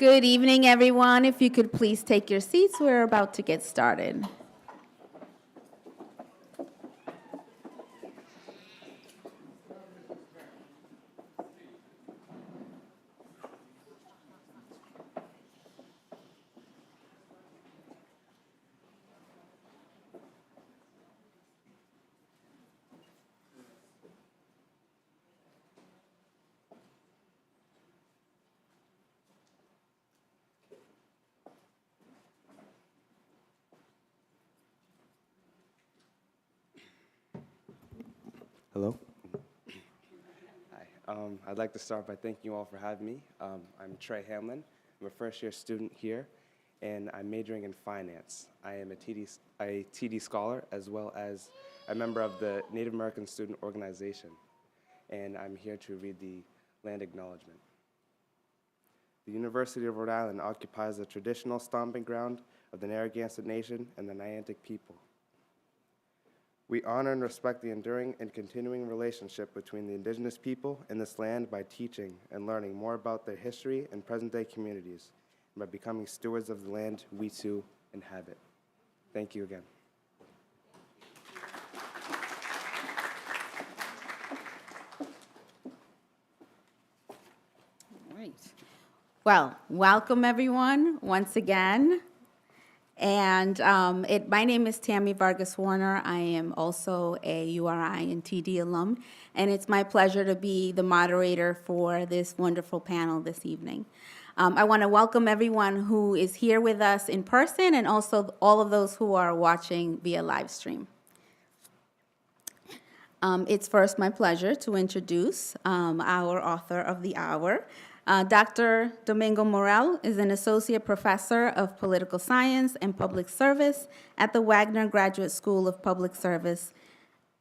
Good evening, everyone. If you could please take your seats, we're about to get started. Hello. Hi. I'd like to start by thanking you all for having me. I'm Trey Hamlin. I'm a first-year student here, and I'm majoring in finance. I am a TD scholar, as well as a member of the Native American Student Organization, and I'm here to read the land acknowledgement. The University of Rhode Island occupies the traditional stomping ground of the Narragansett Nation and the Niantic people. We honor and respect the enduring and continuing relationship between the indigenous people in this land by teaching and learning more about their history and present-day communities, and by becoming stewards of the land we too inhabit. Thank you again. All right. Well, welcome everyone once again. And my name is Tammy Vargas Warner. I am also a URI and TD alum, and it's my pleasure to be the moderator for this wonderful panel this evening. I want to welcome everyone who is here with us in person and also all of those who are watching via live stream. It's first my pleasure to introduce our author of the hour. Dr. Domingo Morel is an associate professor of political science and public service at the Wagner Graduate School of Public Service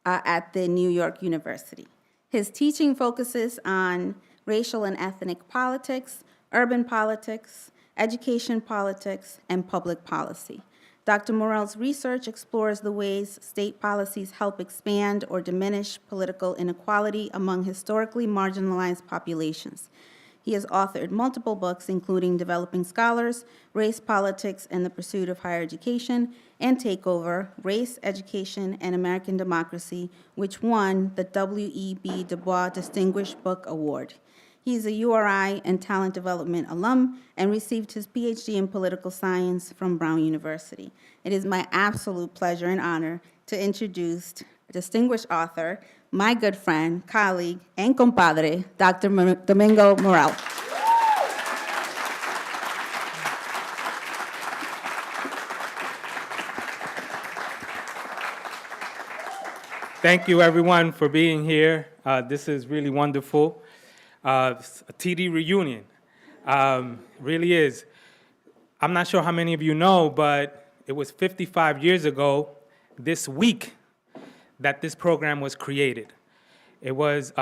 at the New York University. His teaching focuses on racial and ethnic politics, urban politics, education politics, and public policy. Dr. Morel's research explores the ways state policies help expand or diminish political inequality among historically marginalized populations. He has authored multiple books, including Developing Scholars, Race, Politics, and the Pursuit of Higher Education, and Takeover, Race, Education, and American Democracy, which won the W.E.B. Du Bois Distinguished Book Award. He is a URI and Talent Development alum and received his PhD in political science from Brown University. It is my absolute pleasure and honor to introduce distinguished author, my good friend, colleague, and compadre, Dr. Domingo Morel. Thank you, everyone, for being here. This is really wonderful. A TD reunion, really is. I'm not sure how many of you know, but it was 55 years ago this week that this program was created. It was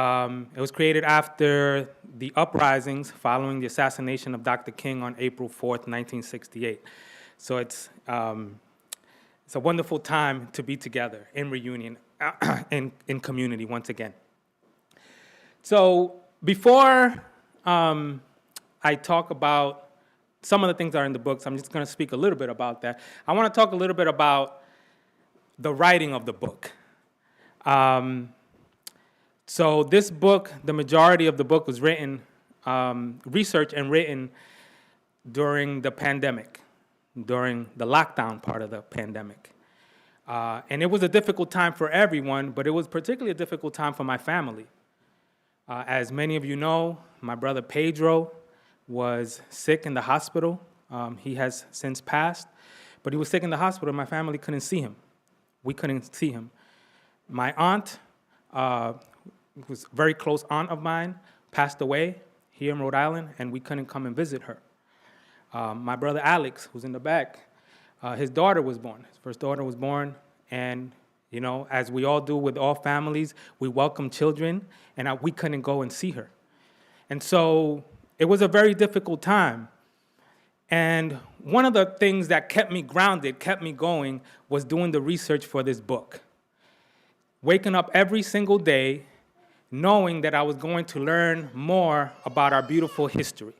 created after the uprisings following the assassination of Dr. King on April 4th, 1968. So it's a wonderful time to be together in reunion, in community once again. So before I talk about some of the things that are in the books, I'm just going to speak a little bit about that. I want to talk a little bit about the writing of the book. So this book, the majority of the book was written, researched and written during the pandemic, during the lockdown part of the pandemic. And it was a difficult time for everyone, but it was particularly a difficult time for my family. As many of you know, my brother Pedro was sick in the hospital. He has since passed, but he was sick in the hospital and my family couldn't see him. We couldn't see him. My aunt, who's a very close aunt of mine, passed away here in Rhode Island, and we couldn't come and visit her. My brother Alex, who's in the back, his daughter was born. His first daughter was born, and you know, as we all do with all families, we welcome children, and we couldn't go and see her. And so it was a very difficult time. And one of the things that kept me grounded, kept me going, was doing the research for this book. Waking up every single day, knowing that I was going to learn more about our beautiful history,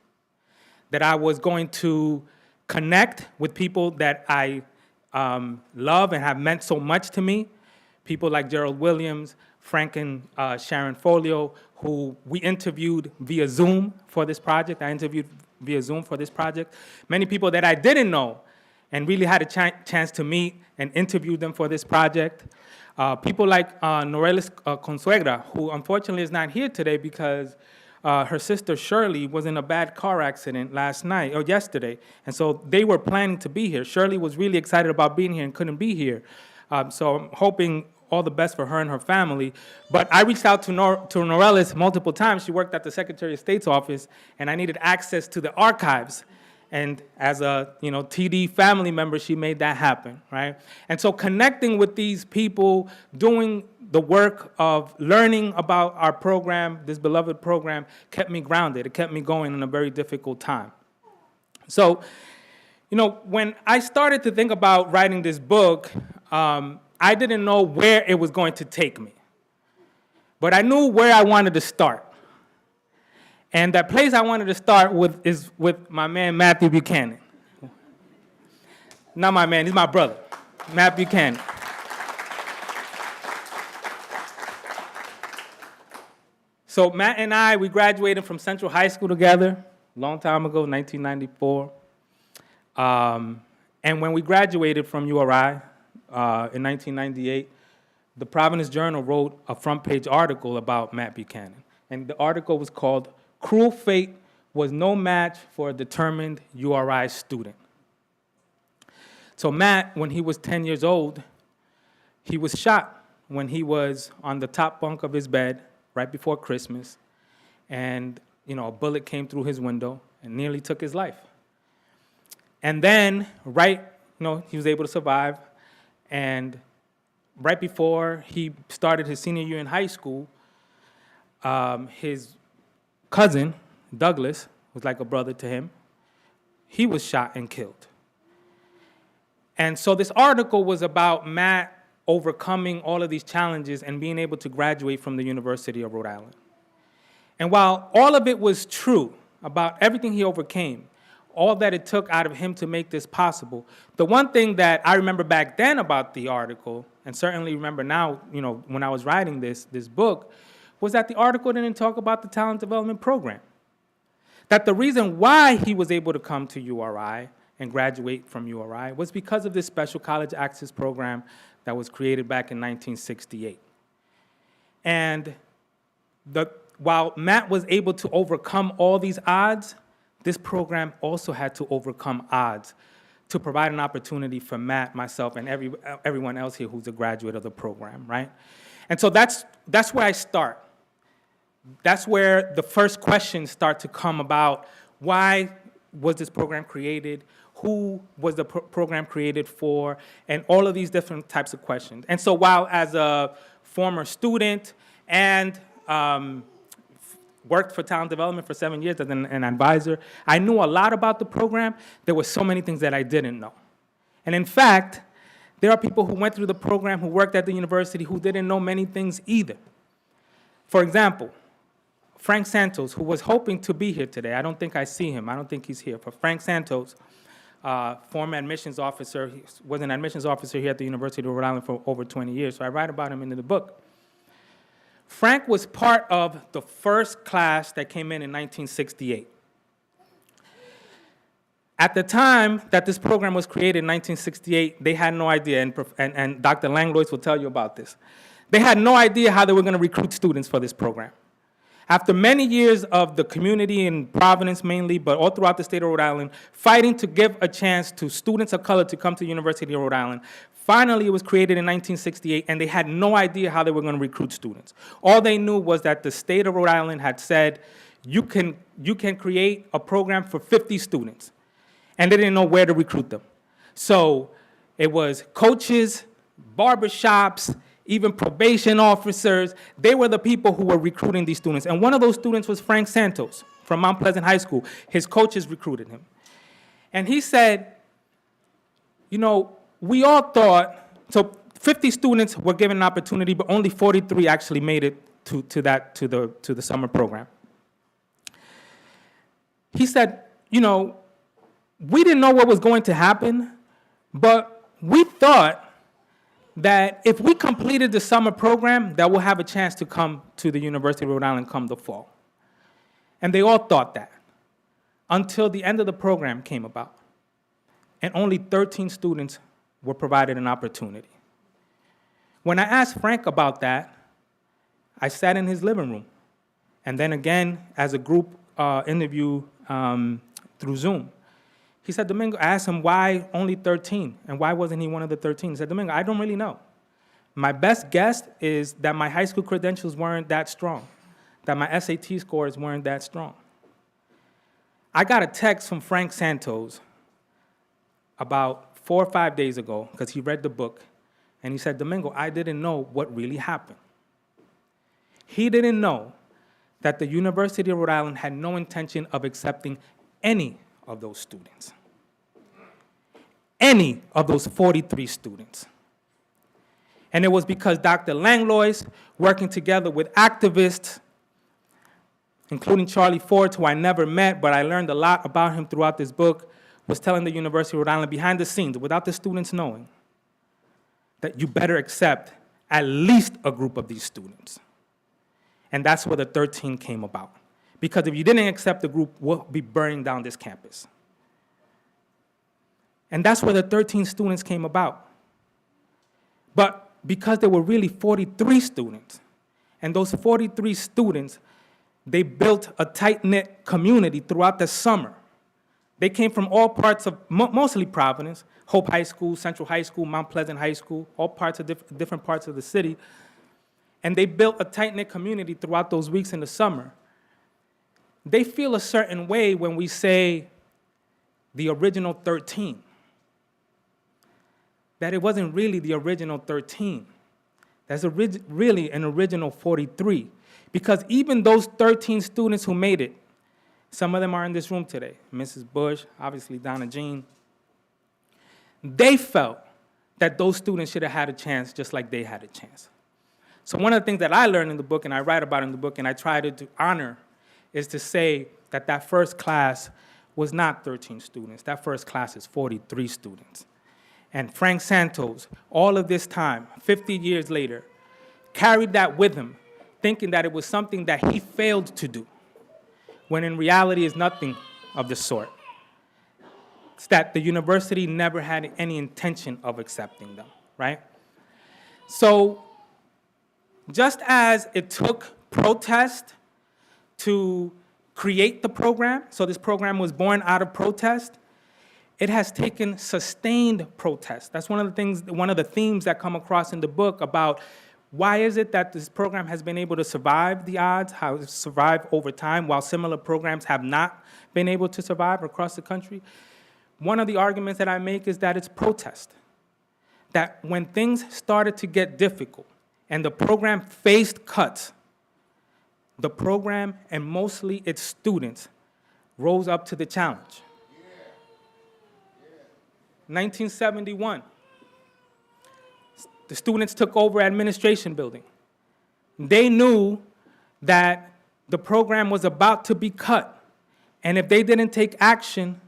that I was going to connect with people that I love and have meant so much to me, people like Gerald Williams, Frank and Sharon Folio, who we interviewed via Zoom for this project. I interviewed via Zoom for this project. Many people that I didn't know and really had a chance to meet and interview them for this project. People like Norelis Consuegra, who unfortunately is not here today because her sister Shirley was in a bad car accident last night or yesterday, and so they were planning to be here. Shirley was really excited about being here and couldn't be here, so I'm hoping all the best for her and her family. But I reached out to Norelis multiple times. She worked at the Secretary of State's office, and I needed access to the archives. And as a TD family member, she made that happen, right? And so connecting with these people, doing the work of learning about our program, this beloved program, kept me grounded. It kept me going in a very difficult time. So, when I started to think about writing this book, I didn't know where it was going to take me. But I knew where I wanted to start. And that place I wanted to start with is with my man, Matthew Buchanan. Not my man, he's my brother, Matt Buchanan. So Matt and I, we graduated from Central High School together a long time ago, 1994. And when we graduated from URI in 1998, the Providence Journal wrote a front-page article about Matt Buchanan. And the article was called "Cruel Fate Was No Match for a Determined URI Student." So Matt, when he was 10 years old, he was shot when he was on the top bunk of his bed right before Christmas. And, a bullet came through his window and nearly took his life. And then, he was able to survive. And right before he started his senior year in high school, his cousin, Douglas, was like a brother to him. He was shot and killed. And so this article was about Matt overcoming all of these challenges and being able to graduate from the University of Rhode Island. And while all of it was true about everything he overcame, all that it took out of him to make this possible, the one thing that I remember back then about the article, and certainly remember now, when I was writing this book, was that the article didn't talk about the talent development program. That the reason why he was able to come to URI and graduate from URI was because of this special college access program that was created back in 1968. And while Matt was able to overcome all these odds, this program also had to overcome odds to provide an opportunity for Matt, myself, and everyone else here who's a graduate of the program, right? And so that's where I start. That's where the first questions start to come about. Why was this program created? Who was the program created for? And all of these different types of questions. And so while as a former student and worked for talent development for 7 years as an advisor, I knew a lot about the program. There were so many things that I didn't know. And in fact, there are people who went through the program, who worked at the university, who didn't know many things either. For example, Frank Santos, who was hoping to be here today. I don't think I see him. I don't think he's here. But Frank Santos, former admissions officer, he was an admissions officer here at the University of Rhode Island for over 20 years. So I write about him in the book. Frank was part of the first class that came in 1968. At the time that this program was created in 1968, they had no idea, and Dr. Langlois will tell you about this. They had no idea how they were going to recruit students for this program. After many years of the community in Providence mainly, but all throughout the state of Rhode Island, fighting to give a chance to students of color to come to the University of Rhode Island, finally it was created in 1968, and they had no idea how they were going to recruit students. All they knew was that the state of Rhode Island had said, you can create a program for 50 students, and they didn't know where to recruit them. So it was coaches, barbershops, even probation officers. They were the people who were recruiting these students. And one of those students was Frank Santos from Mount Pleasant High School. His coaches recruited him. And he said, we all thought, so 50 students were given an opportunity, but only 43 actually made it to the summer program. He said, we didn't know what was going to happen, but we thought that if we completed the summer program, that we'll have a chance to come to the University of Rhode Island come the fall. And they all thought that until the end of the program came about. And only 13 students were provided an opportunity. When I asked Frank about that, I sat in his living room. And then again, as a group interview through Zoom, he said, Domingo, I asked him why only 13, and why wasn't he one of the 13? He said, Domingo, I don't really know. My best guess is that my high school credentials weren't that strong, that my SAT scores weren't that strong. I got a text from Frank Santos about 4 or 5 days ago, because he read the book, and he said, Domingo, I didn't know what really happened. He didn't know that the University of Rhode Island had no intention of accepting any of those students. Any of those 43 students. And it was because Dr. Langlois, working together with activists, including Charlie Ford, who I never met, but I learned a lot about him throughout this book, was telling the University of Rhode Island behind the scenes, without the students knowing, that you better accept at least a group of these students. And that's where the 13 came about. Because if you didn't accept the group, we'll be burning down this campus. And that's where the 13 students came about. But because there were really 43 students, and those 43 students, they built a tight-knit community throughout the summer. They came from all parts of, mostly Providence, Hope High School, Central High School, Mount Pleasant High School, all parts of different parts of the city. And they built a tight-knit community throughout those weeks in the summer. They feel a certain way when we say the original 13. That it wasn't really the original 13. That's really an original 43. Because even those 13 students who made it, some of them are in this room today, Mrs. Bush, obviously Donna Jean, they felt that those students should have had a chance just like they had a chance. So one of the things that I learned in the book, and I write about in the book, and I try to honor, is to say that that first class was not 13 students. That first class is 43 students. And Frank Santos, all of this time, 50 years later, carried that with him, thinking that it was something that he failed to do, when in reality is nothing of the sort. It's that the university never had any intention of accepting them, right? So just as it took protest to create the program, so this program was born out of protest, it has taken sustained protest. That's one of the themes that come across in the book about why is it that this program has been able to survive the odds, how it's survived over time, while similar programs have not been able to survive across the country. One of the arguments that I make is that it's protest. That when things started to get difficult and the program faced cuts, the program and mostly its students rose up to the challenge. 1971, the students took over administration building. They knew that the program was about to be cut, and if they didn't take action,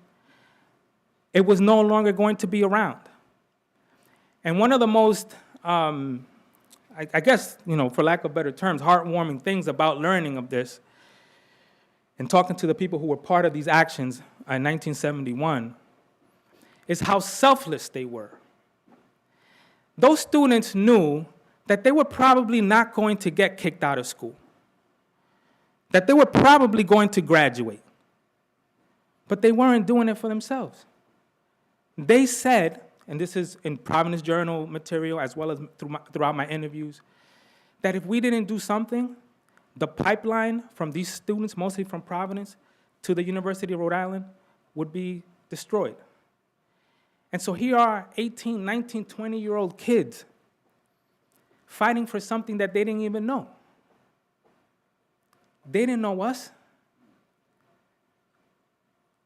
it was no longer going to be around. And one of the most, I guess, for lack of better terms, heartwarming things about learning of this and talking to the people who were part of these actions in 1971 is how selfless they were. Those students knew that they were probably not going to get kicked out of school, that they were probably going to graduate, but they weren't doing it for themselves. They said, and this is in Providence Journal material as well as throughout my interviews, that if we didn't do something, the pipeline from these students, mostly from Providence, to the University of Rhode Island would be destroyed. And so here are 18, 19, 20-year-old kids fighting for something that they didn't even know. They didn't know us.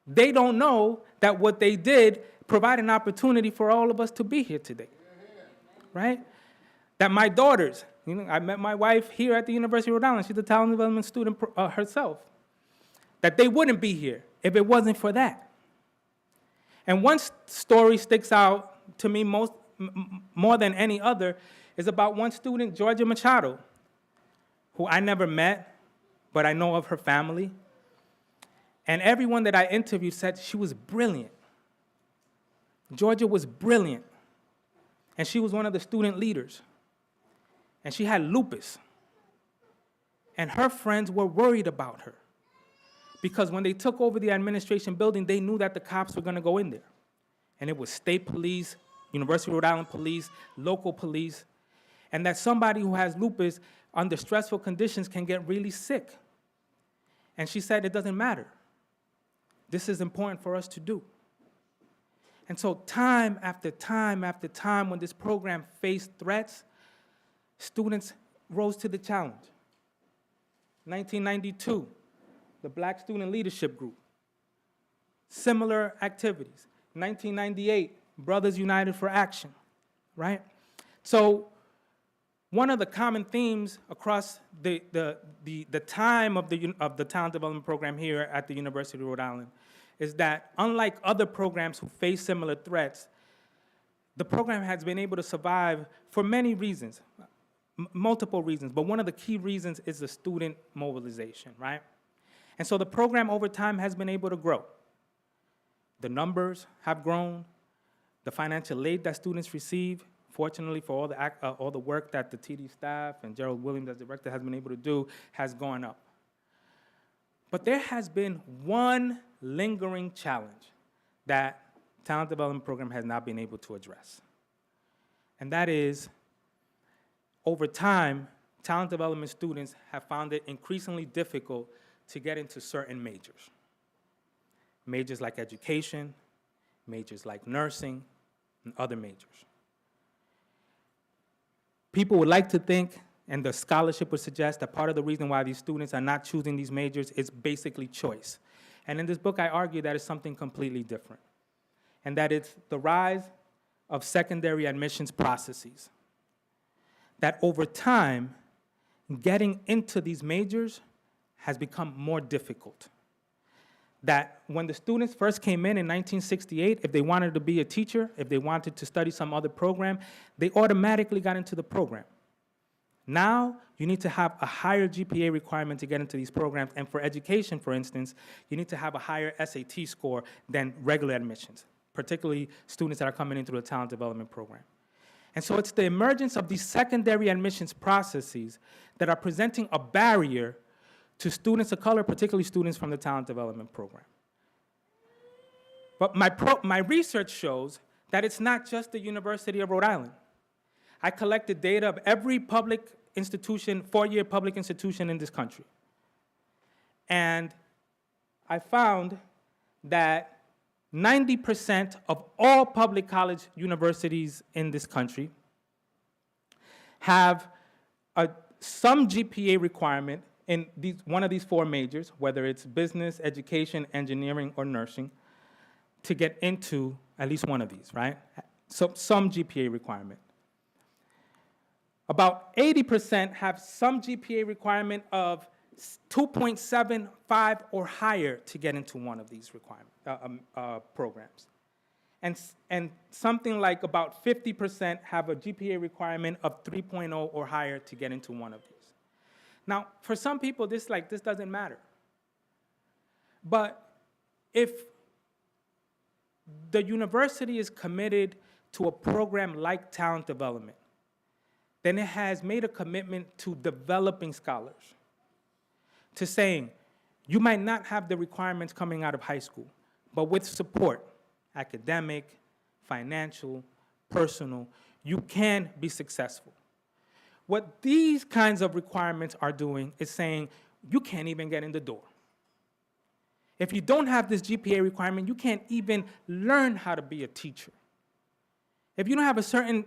They don't know that what they did provided an opportunity for all of us to be here today, right? That my daughters, I met my wife here at the University of Rhode Island. She's a talent development student herself. That they wouldn't be here if it wasn't for that. And one story sticks out to me more than any other is about one student, Georgia Machado, who I never met, but I know of her family. And everyone that I interviewed said she was brilliant. Georgia was brilliant. And she was one of the student leaders. And she had lupus. And her friends were worried about her. Because when they took over the administration building, they knew that the cops were going to go in there. And it was state police, University of Rhode Island police, local police, and that somebody who has lupus under stressful conditions can get really sick. And she said, it doesn't matter. This is important for us to do. And so time after time after time, when this program faced threats, students rose to the challenge. 1992, the Black Student Leadership Group, similar activities. 1998, Brothers United for Action, right? So one of the common themes across the time of the talent development program here at the University of Rhode Island is that unlike other programs who face similar threats, the program has been able to survive for many reasons, multiple reasons, but one of the key reasons is the student mobilization, right? And so the program over time has been able to grow. The numbers have grown. The financial aid that students receive, fortunately for all the work that the TD staff and Gerald Williams as director has been able to do, has gone up. But there has been one lingering challenge that talent development program has not been able to address. And that is, over time, talent development students have found it increasingly difficult to get into certain majors. Majors like education, majors like nursing, and other majors. People would like to think, and the scholarship would suggest, that part of the reason why these students are not choosing these majors is basically choice. And in this book, I argue that it's something completely different, and that it's the rise of secondary admissions processes. That over time, getting into these majors has become more difficult. That when the students first came in 1968, if they wanted to be a teacher, if they wanted to study some other program, they automatically got into the program. Now, you need to have a higher GPA requirement to get into these programs, and for education, for instance, you need to have a higher SAT score than regular admissions, particularly students that are coming in through the talent development program. And so it's the emergence of these secondary admissions processes that are presenting a barrier to students of color, particularly students from the talent development program. But my research shows that it's not just the University of Rhode Island. I collected data of every public institution, four-year public institution in this country. And I found that 90% of all public college universities in this country have some GPA requirement in one of these four majors, whether it's business, education, engineering, or nursing, to get into at least one of these, right? So some GPA requirement. About 80% have some GPA requirement of 2.75 or higher to get into one of these programs. And something like about 50% have a GPA requirement of 3.0 or higher to get into one of these. Now, for some people, this doesn't matter. But if the university is committed to a program like talent development, then it has made a commitment to developing scholars, to saying, you might not have the requirements coming out of high school, but with support, academic, financial, personal, you can be successful. What these kinds of requirements are doing is saying, you can't even get in the door. If you don't have this GPA requirement, you can't even learn how to be a teacher. If you don't have a certain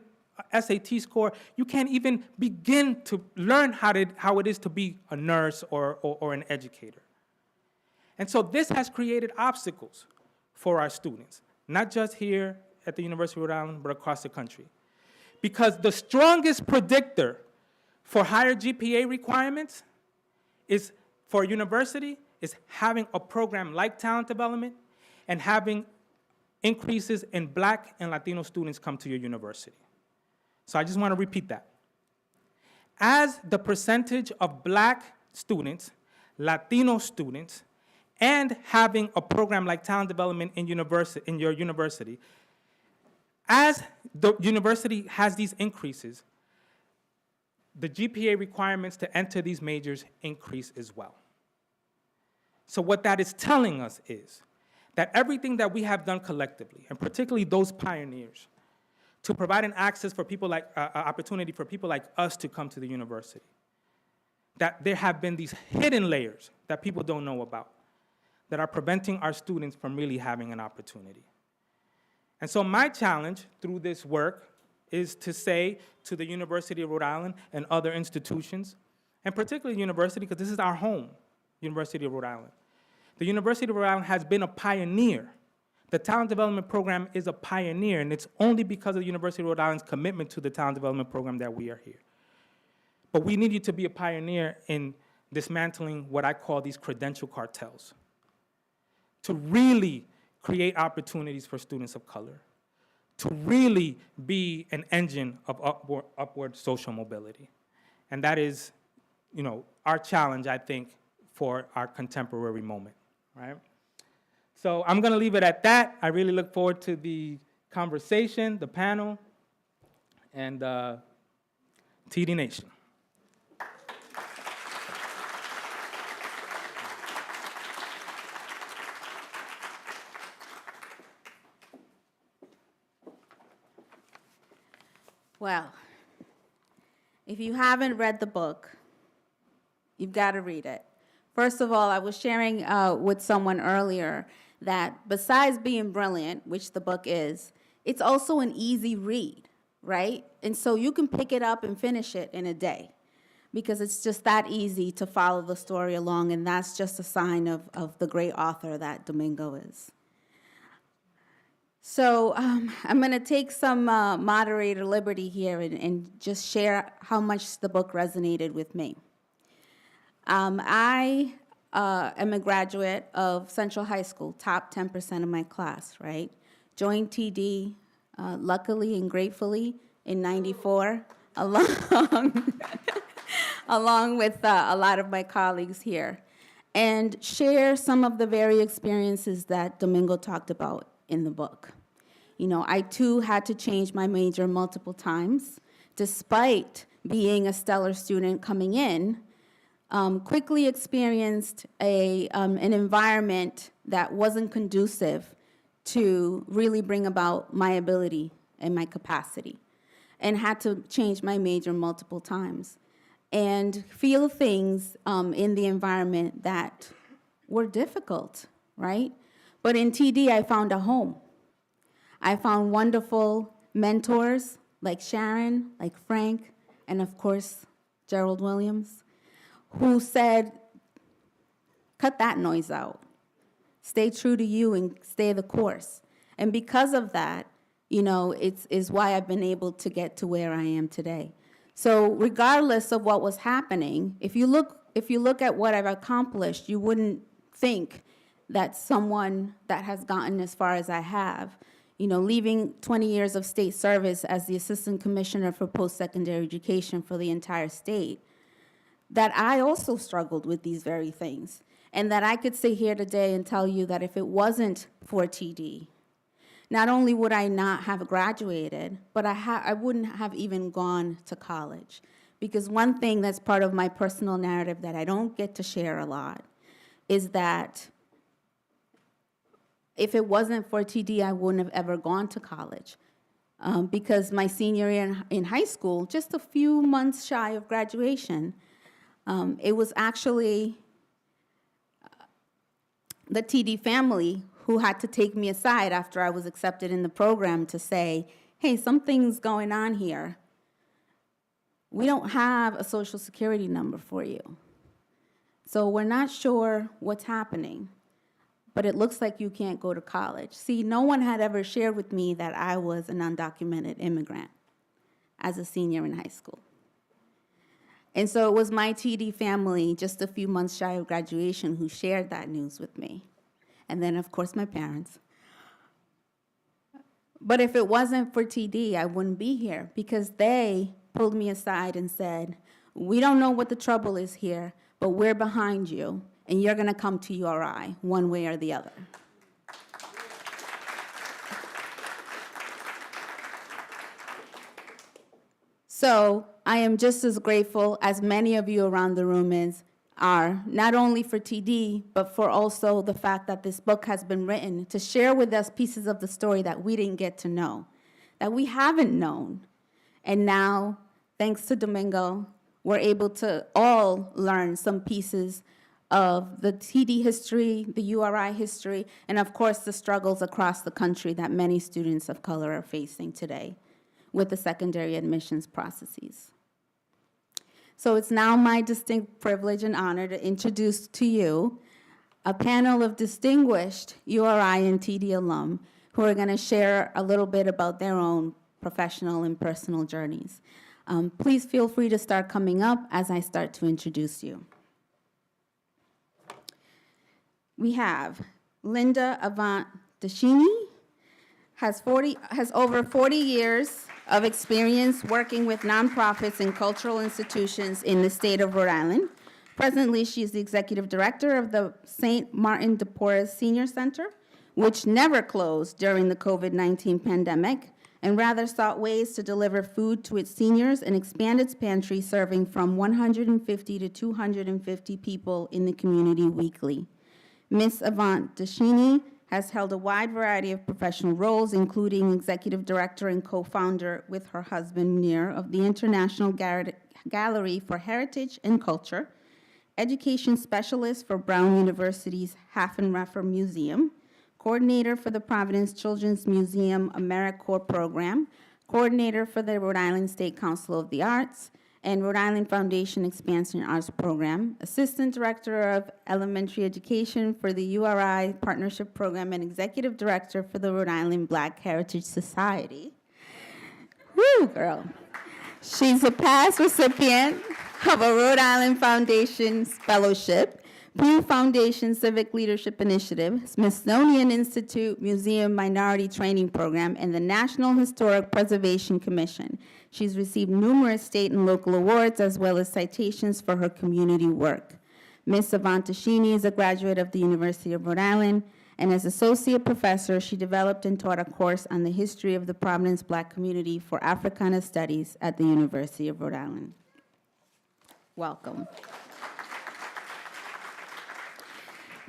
SAT score, you can't even begin to learn how it is to be a nurse or an educator. And so this has created obstacles for our students, not just here at the University of Rhode Island, but across the country. Because the strongest predictor for higher GPA requirements for a university is having a program like talent development and having increases in Black and Latino students come to your university. So I just want to repeat that. As the percentage of Black students, Latino students, and having a program like talent development in your university, as the university has these increases, the GPA requirements to enter these majors increase as well. So what that is telling us is that everything that we have done collectively, and particularly those pioneers, to provide an access for people like, opportunity for people like us to come to the university, that there have been these hidden layers that people don't know about that are preventing our students from really having an opportunity. And so my challenge through this work is to say to the University of Rhode Island and other institutions, and particularly university, because this is our home, University of Rhode Island. The University of Rhode Island has been a pioneer. The talent development program is a pioneer, and it's only because of the University of Rhode Island's commitment to the talent development program that we are here. But we need you to be a pioneer in dismantling what I call these credential cartels, to really create opportunities for students of color, to really be an engine of upward social mobility. And that is, our challenge, I think, for our contemporary moment, right? So I'm gonna leave it at that. I really look forward to the conversation, the panel, and TD Nation. Well, if you haven't read the book, you've got to read it. First of all, I was sharing with someone earlier that besides being brilliant, which the book is, it's also an easy read, right? And so you can pick it up and finish it in a day because it's just that easy to follow the story along, and that's just a sign of the great author that Domingo is. So I'm going to take some moderator liberty here and just share how much the book resonated with me. I am a graduate of Central High School, top 10% of my class, right? Joined TD, luckily and gratefully, in '94, along with a lot of my colleagues here, and share some of the very experiences that Domingo talked about in the book. I too had to change my major multiple times, despite being a stellar student coming in. Quickly experienced an environment that wasn't conducive to really bring about my ability and my capacity, and had to change my major multiple times, and feel things in the environment that were difficult, right? But in TD, I found a home. I found wonderful mentors like Sharon, like Frank, and of course, Gerald Williams, who said, cut that noise out. Stay true to you and stay the course. And because of that, it's why I've been able to get to where I am today. So regardless of what was happening, if you look at what I've accomplished, you wouldn't think that someone that has gotten as far as I have, leaving 20 years of state service as the Assistant Commissioner for Post-Secondary Education for the entire state, that I also struggled with these very things. And that I could sit here today and tell you that if it wasn't for TD, not only would I not have graduated, but I wouldn't have even gone to college. Because one thing that's part of my personal narrative that I don't get to share a lot is that if it wasn't for TD, I wouldn't have ever gone to college. Because my senior year in high school, just a few months shy of graduation, it was actually the TD family who had to take me aside after I was accepted in the program to say, hey, something's going on here. We don't have a social security number for you. So we're not sure what's happening, but it looks like you can't go to college. See, no one had ever shared with me that I was an undocumented immigrant as a senior in high school. And so it was my TD family, just a few months shy of graduation, who shared that news with me. And then, of course, my parents. But if it wasn't for TD, I wouldn't be here, because they pulled me aside and said, we don't know what the trouble is here, but we're behind you, and you're going to come to URI one way or the other. So I am just as grateful as many of you around the room are, not only for TD, but for also the fact that this book has been written to share with us pieces of the story that we didn't get to know, that we haven't known. And now, thanks to Domingo, we're able to all learn some pieces of the TD history, the URI history, and of course the struggles across the country that many students of color are facing today with the secondary admissions processes. So it's now my distinct privilege and honor to introduce to you a panel of distinguished URI and TD alum who are going to share a little bit about their own professional and personal journeys. Please feel free to start coming up as I start to introduce you. We have Linda Avant Dashini, has over 40 years of experience working with nonprofits and cultural institutions in the state of Rhode Island. Presently, she is the executive director of the St. Martin de Porres Senior Center, which never closed during the COVID-19 pandemic, and rather sought ways to deliver food to its seniors and expand its pantry, serving from 150 to 250 people in the community weekly. Ms. Avant Dashini has held a wide variety of professional roles, including executive director and co-founder with her husband, Munir, of the International Gallery for Heritage and Culture, education specialist for Brown University's Haffenreffer Museum, coordinator for the Providence Children's Museum AmeriCorps program, coordinator for the Rhode Island State Council of the Arts, and Rhode Island Foundation Expansion Arts Program, Assistant Director of Elementary Education for the URI Partnership Program, and Executive Director for the Rhode Island Black Heritage Society. Woo, girl. She's a past recipient of a Rhode Island Foundation Fellowship, Pew Foundation Civic Leadership Initiative, Smithsonian Institute Museum Minority Training Program, and the National Historic Preservation Commission. She's received numerous state and local awards, as well as citations for her community work. Ms. Avant Dashini is a graduate of the University of Rhode Island, and as associate professor, she developed and taught a course on the history of the Providence Black community for Africana Studies at the University of Rhode Island. Welcome.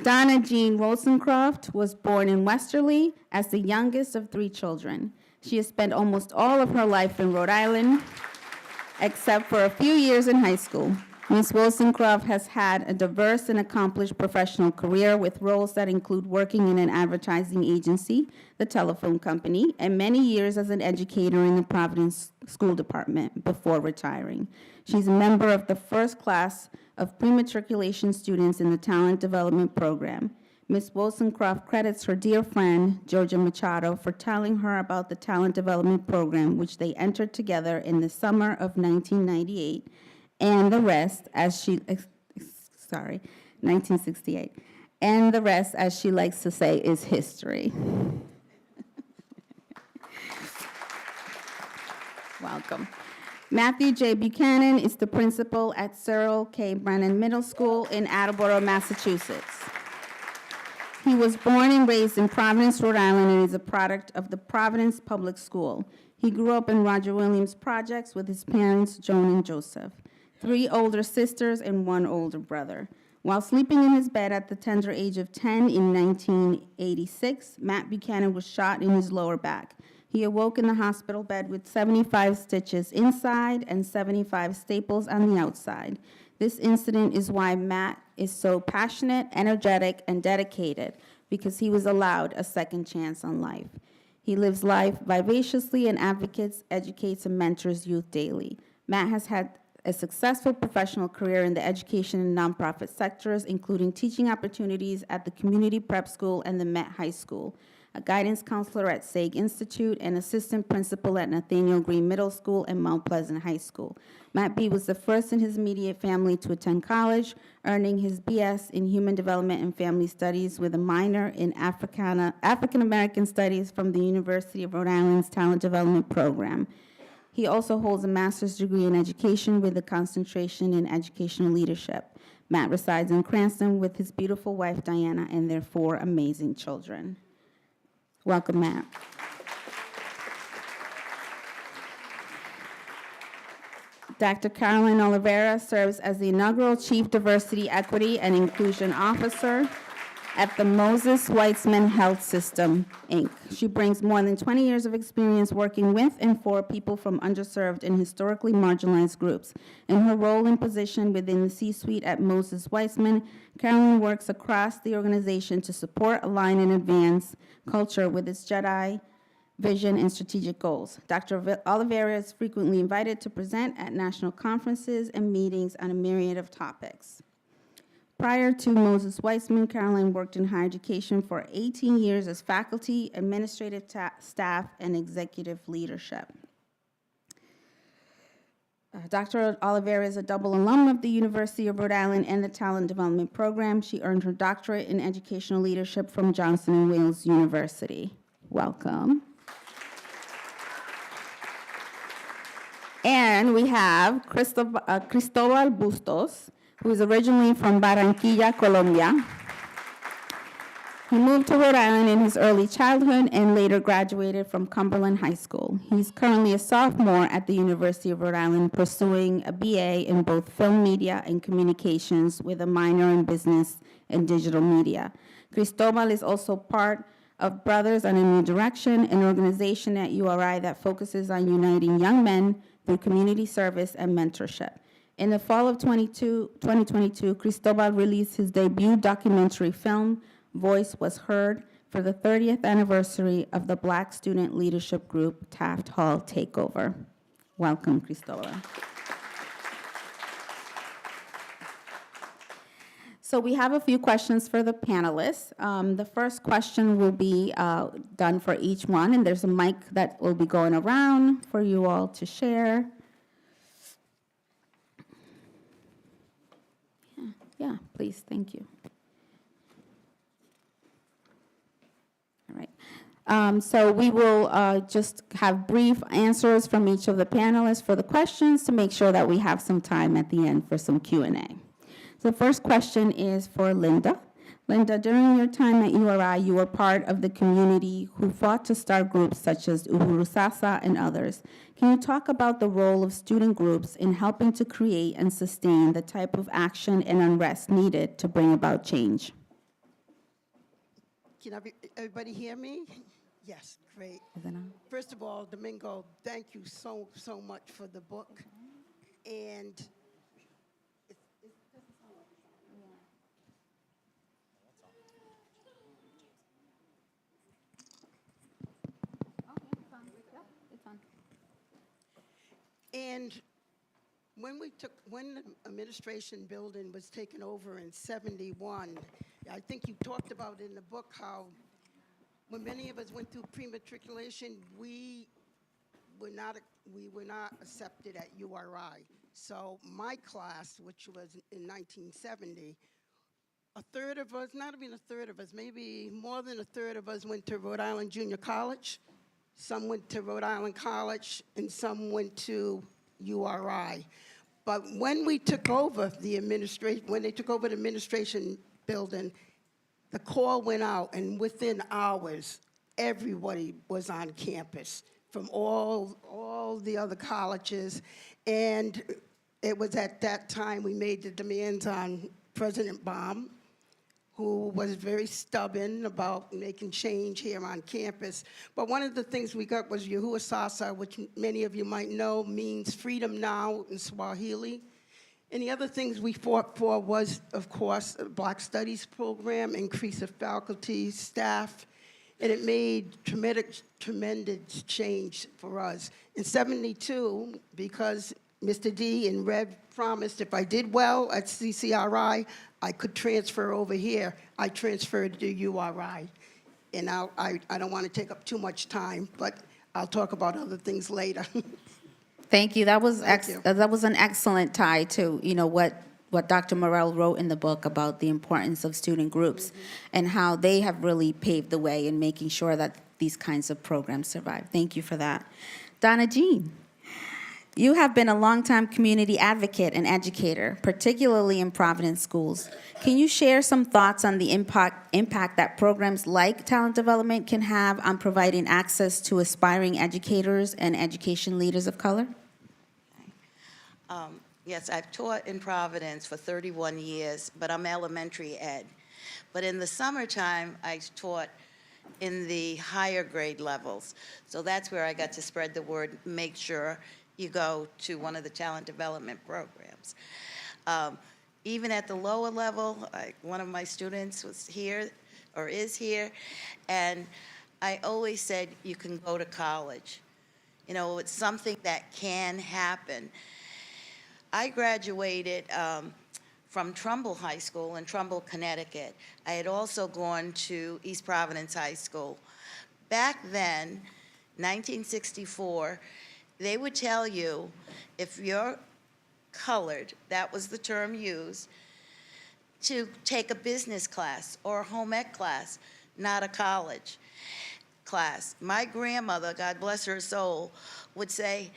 Donna Jean Rosencroft was born in Westerly as the youngest of 3 children. She has spent almost all of her life in Rhode Island, except for a few years in high school. Ms. Rosencroft has had a diverse and accomplished professional career with roles that include working in an advertising agency, the telephone company, and many years as an educator in the Providence School Department before retiring. She's a member of the first class of pre-matriculation students in the Talent Development Program. Ms. Rosencroft credits her dear friend, Georgia Machado, for telling her about the Talent Development Program, which they entered together in the summer of 1998, and the rest, as she, 1968, and the rest, as she likes to say, is history. Welcome. Matthew J. Buchanan is the principal at Cyril K. Brennan Middle School in Attleboro, Massachusetts. He was born and raised in Providence, Rhode Island, and is a product of the Providence Public School. He grew up in Roger Williams Projects with his parents, Joan and Joseph, 3 older sisters and 1 older brother. While sleeping in his bed at the tender age of 10 in 1986, Matt Buchanan was shot in his lower back. He awoke in the hospital bed with 75 stitches inside and 75 staples on the outside. This incident is why Matt is so passionate, energetic, and dedicated, because he was allowed a second chance on life. He lives life vivaciously and advocates, educates, and mentors youth daily. Matt has had a successful professional career in the education and nonprofit sectors, including teaching opportunities at the Community Prep School and the Met High School. a guidance counselor at SAG Institute, and assistant principal at Nathaniel Green Middle School and Mount Pleasant High School. Matt B. was the first in his immediate family to attend college, earning his BS in Human Development and Family Studies with a minor in African American Studies from the University of Rhode Island's Talent Development Program. He also holds a master's degree in education with a concentration in educational leadership. Matt resides in Cranston with his beautiful wife, Diana, and their 4 amazing children. Welcome, Matt. Dr. Caroline Oliveira serves as the inaugural Chief Diversity, Equity, and Inclusion Officer at the Moses Weitzman Health System, Inc. She brings more than 20 years of experience working with and for people from underserved and historically marginalized groups. In her role and position within the C-suite at Moses Weitzman, Caroline works across the organization to support, align, and advance culture with its JEDI vision and strategic goals. Dr. Oliveira is frequently invited to present at national conferences and meetings on a myriad of topics. Prior to Moses Weitzman, Caroline worked in higher education for 18 years as faculty, administrative staff, and executive leadership. Dr. Oliveira is a double alum of the University of Rhode Island and the Talent Development Program. She earned her doctorate in educational leadership from Johnson & Wales University. Welcome. And we have Cristobal Bustos, who is originally from Barranquilla, Colombia. He moved to Rhode Island in his early childhood and later graduated from Cumberland High School. He's currently a sophomore at the University of Rhode Island, pursuing a BA in both film media and communications with a minor in business and digital media. Cristobal is also part of Brothers on a New Direction, an organization at URI that focuses on uniting young men through community service and mentorship. In the fall of 2022, Cristobal released his debut documentary film, Voice Was Heard, for the 30th anniversary of the Black student leadership group Taft Hall Takeover. Welcome, Cristobal. So we have a few questions for the panelists. The first question will be done for each one, and there's a mic that will be going around for you all to share. Yeah, please, thank you. All right. So we will just have brief answers from each of the panelists for the questions to make sure that we have some time at the end for some Q&A. So the first question is for Linda. Linda, during your time at URI, you were part of the community who fought to start groups such as Uhuru Sasa and others. Can you talk about the role of student groups in helping to create and sustain the type of action and unrest needed to bring about change? Can everybody hear me? Yes, great. Is it on? First of all, Domingo, thank you so much for the book. And And when the administration building was taken over in '71, I think you talked about in the book how when many of us went through pre-matriculation, we were not accepted at URI. So my class, which was in 1970, a third of us, not even a third of us, maybe more than a third of us went to Rhode Island Junior College. Some went to Rhode Island College, and some went to URI. But when we took over the administration, when they took over the administration building, the call went out, and within hours, everybody was on campus from all the other colleges. And it was at that time we made the demands on President Baum, who was very stubborn about making change here on campus. But one of the things we got was Yahuwah Sasa, which many of you might know means freedom now in Swahili. And the other things we fought for was, of course, a Black Studies program, increase of faculty, staff, and it made tremendous change for us. In '72, because Mr. D and Rev promised if I did well at CCRI, I could transfer over here. I transferred to URI. And I don't want to take up too much time, but I'll talk about other things later. Thank you. That was Thank you. that was an excellent tie to, what Dr. Morel wrote in the book about the importance of student groups and how they have really paved the way in making sure that these kinds of programs survive. Thank you for that. Donna Jean, you have been a longtime community advocate and educator, particularly in Providence schools. Can you share some thoughts on the impact that programs like talent development can have on providing access to aspiring educators and education leaders of color? Yes, I've taught in Providence for 31 years, but I'm elementary ed. But in the summertime, I taught in the higher grade levels. So that's where I got to spread the word, make sure you go to one of the talent development programs. Even at the lower level, one of my students was here, or is here, and I always said you can go to college. It's something that can happen. I graduated from Trumbull High School in Trumbull, Connecticut. I had also gone to East Providence High School. Back then, 1964, they would tell you if you're colored, that was the term used, to take a business class or a home ec class, not a college class. My grandmother, God bless her soul, would say,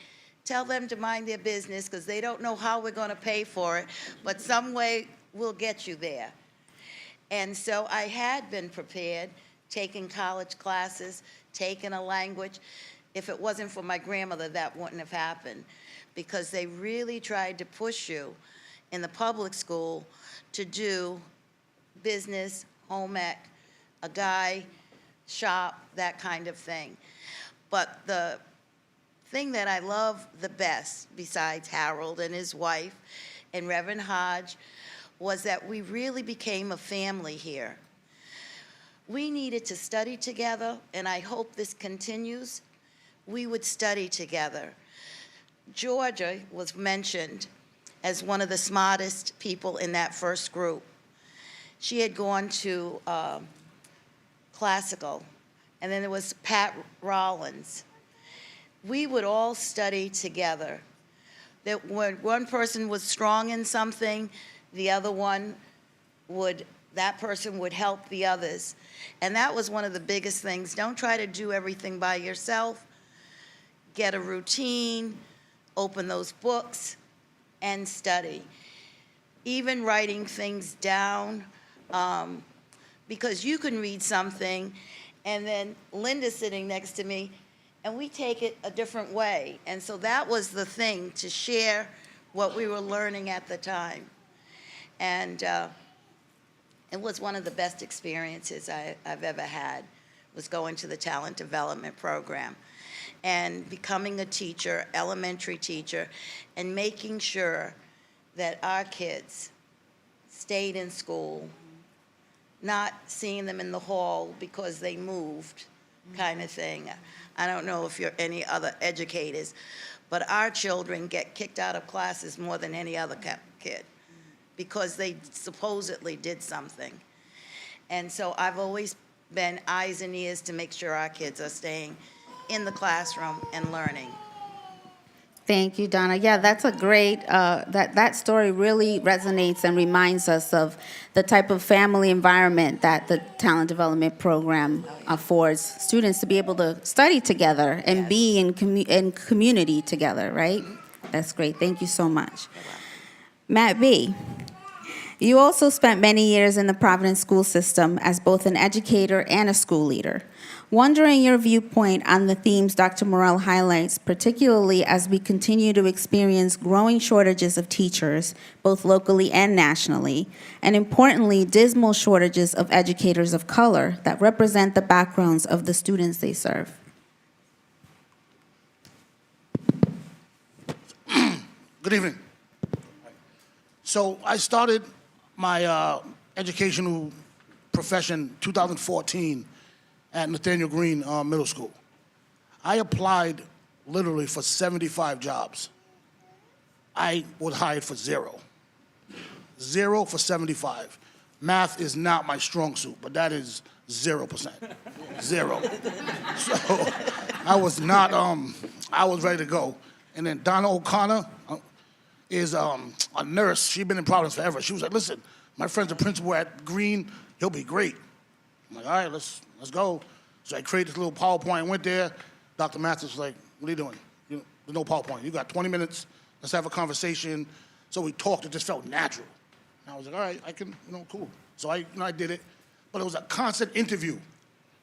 tell them to mind their business because they don't know how we're going to pay for it, but some way we'll get you there. And so I had been prepared, taking college classes, taking a language. If it wasn't for my grandmother, that wouldn't have happened because they really tried to push you in the public school to do business, home ec, a guy, shop, that kind of thing. But the thing that I love the best, besides Harold and his wife and Reverend Hodge, was that we really became a family here. We needed to study together, and I hope this continues. We would study together. Georgia was mentioned as one of the smartest people in that first group. She had gone to classical, and then there was Pat Rollins. We would all study together. That when one person was strong in something, the other one that person would help the others. And that was one of the biggest things. Don't try to do everything by yourself. Get a routine, open those books, and study. Even writing things down, because you can read something, and then Linda's sitting next to me, and we take it a different way. And so that was the thing, to share what we were learning at the time. And it was one of the best experiences I've ever had, was going to the talent development program and becoming a teacher, elementary teacher, and making sure that our kids stayed in school, not seeing them in the hall because they moved, kind of thing. I don't know if you're any other educators, but our children get kicked out of classes more than any other kid because they supposedly did something. And so I've always been eyes and ears to make sure our kids are staying in the classroom and learning. Thank you, Donna. Yeah, that's a great, that story really resonates and reminds us of the type of family environment that the talent development program affords students to be able to study together and Yes. be in community together, right? That's great. Thank you so much. Matt B., you also spent many years in the Providence school system as both an educator and a school leader. Wondering your viewpoint on the themes Dr. Morel highlights, particularly as we continue to experience growing shortages of teachers, both locally and nationally, and importantly, dismal shortages of educators of color that represent the backgrounds of the students they serve. Good evening. So I started my educational profession 2014 at Nathaniel Green Middle School. I applied literally for 75 jobs. I was hired for 0. 0 for 75. Math is not my strong suit, but that is 0%. Zero. So I was not, I was ready to go. And then Donna O'Connor is a nurse. She's been in Providence forever. She was like, listen, my friend's a principal at Green. He'll be great. I'm like, all right, let's go. So I created this little PowerPoint and went there. Dr. Mathis was like, what are you doing? There's no PowerPoint. You got 20 minutes. Let's have a conversation. So we talked. It just felt natural. And I was like, all right, I can, cool. So I did it. But it was a constant interview.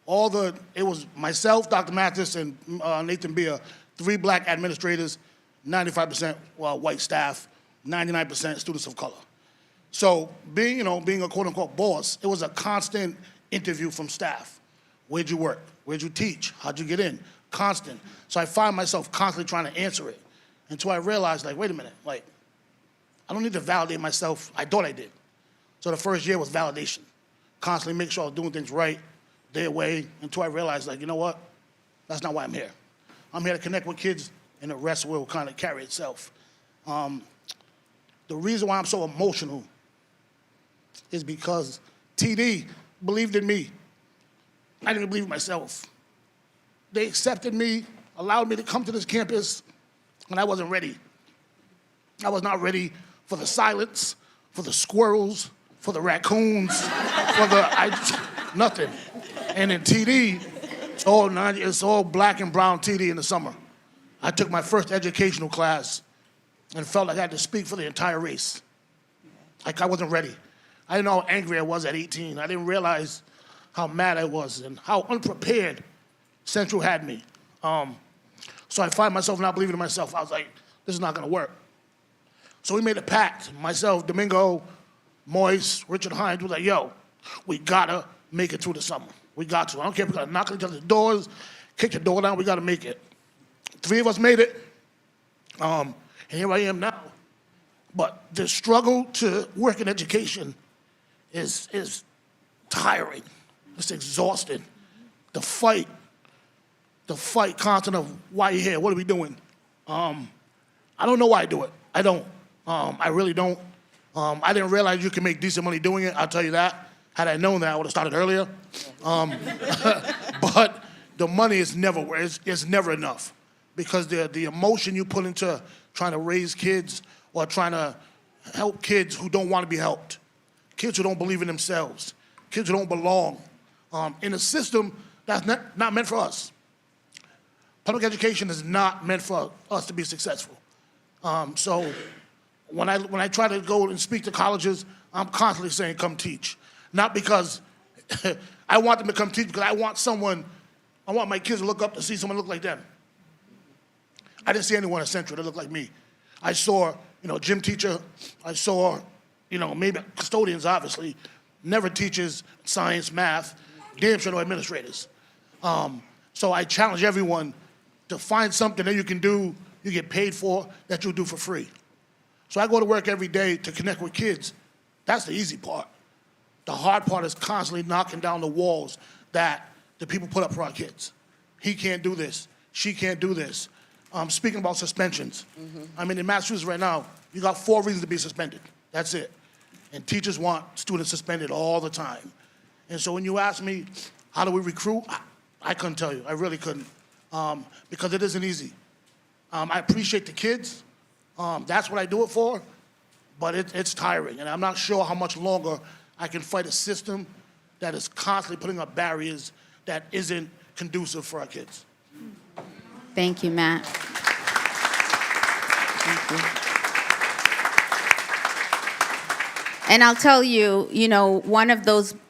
It was myself, Dr. Mathis, and Nathan Beer, 3 black administrators, 95% white staff, 99% students of color. So being a quote-unquote boss, it was a constant interview from staff. Where'd you work? Where'd you teach? How'd you get in? Constant. So I find myself constantly trying to answer it until I realized, wait a minute, I don't need to validate myself. I thought I did. So the first year was validation. Constantly make sure I was doing things right, their way, until I realized, you know what? That's not why I'm here. I'm here to connect with kids, and the rest will kind of carry itself. The reason why I'm so emotional is because TD believed in me. I didn't believe in myself. They accepted me, allowed me to come to this campus, and I wasn't ready. I was not ready for the silence, for the squirrels, for the raccoons, nothing. And in TD, it's all black and brown TD in the summer. I took my first educational class and felt like I had to speak for the entire race. I wasn't ready. I didn't know how angry I was at 18. I didn't realize how mad I was and how unprepared Central had me. So I find myself not believing in myself. I was like, this is not gonna work. So we made a pact, myself, Domingo, Moise, Richard Hines, was like, yo, we gotta make it through the summer. We got to. I don't care if we gotta knock on each other's doors, kick the door down, we gotta make it. 3 of us made it, and here I am now. But the struggle to work in education is tiring. It's exhausting. The fight constant of why you're here, what are we doing? I don't know why I do it. I don't. I really don't. I didn't realize you can make decent money doing it, I'll tell you that. Had I known that, I would have started earlier. But the money is it's never enough because the emotion you put into trying to raise kids or trying to help kids who don't want to be helped, kids who don't believe in themselves, kids who don't belong, in a system that's not meant for us. Public education is not meant for us to be successful. So when I try to go and speak to colleges, I'm constantly saying, come teach. Not because I want them to come teach, because I want my kids to look up to see someone look like them. I didn't see anyone at Central that looked like me. I saw, gym teacher. I saw, maybe custodians, obviously, never teachers science, math, damn sure no administrators. So I challenge everyone to find something that you can do, you get paid for, that you'll do for free. So I go to work every day to connect with kids. That's the easy part. The hard part is constantly knocking down the walls that the people put up for our kids. He can't do this. She can't do this. Speaking about suspensions, in Massachusetts right now, you got 4 reasons to be suspended. That's it. And teachers want students suspended all the time. And so when you ask me, how do we recruit? I couldn't tell you. I really couldn't. Because it isn't easy. I appreciate the kids. That's what I do it for. But it's tiring. And I'm not sure how much longer I can fight a system that is constantly putting up barriers that isn't conducive for our kids. Thank you, Matt. Thank you. And I'll tell you,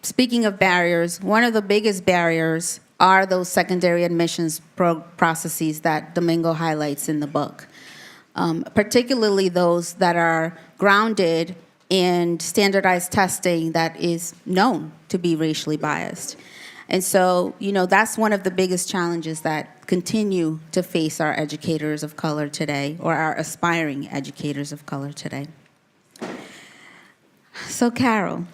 speaking of barriers, one of the biggest barriers are those secondary admissions processes that Domingo highlights in the book, particularly those that are grounded in standardized testing that is known to be racially biased. And so, that's one of the biggest challenges that continue to face our educators of color today, or our aspiring educators of color today. So, Carol,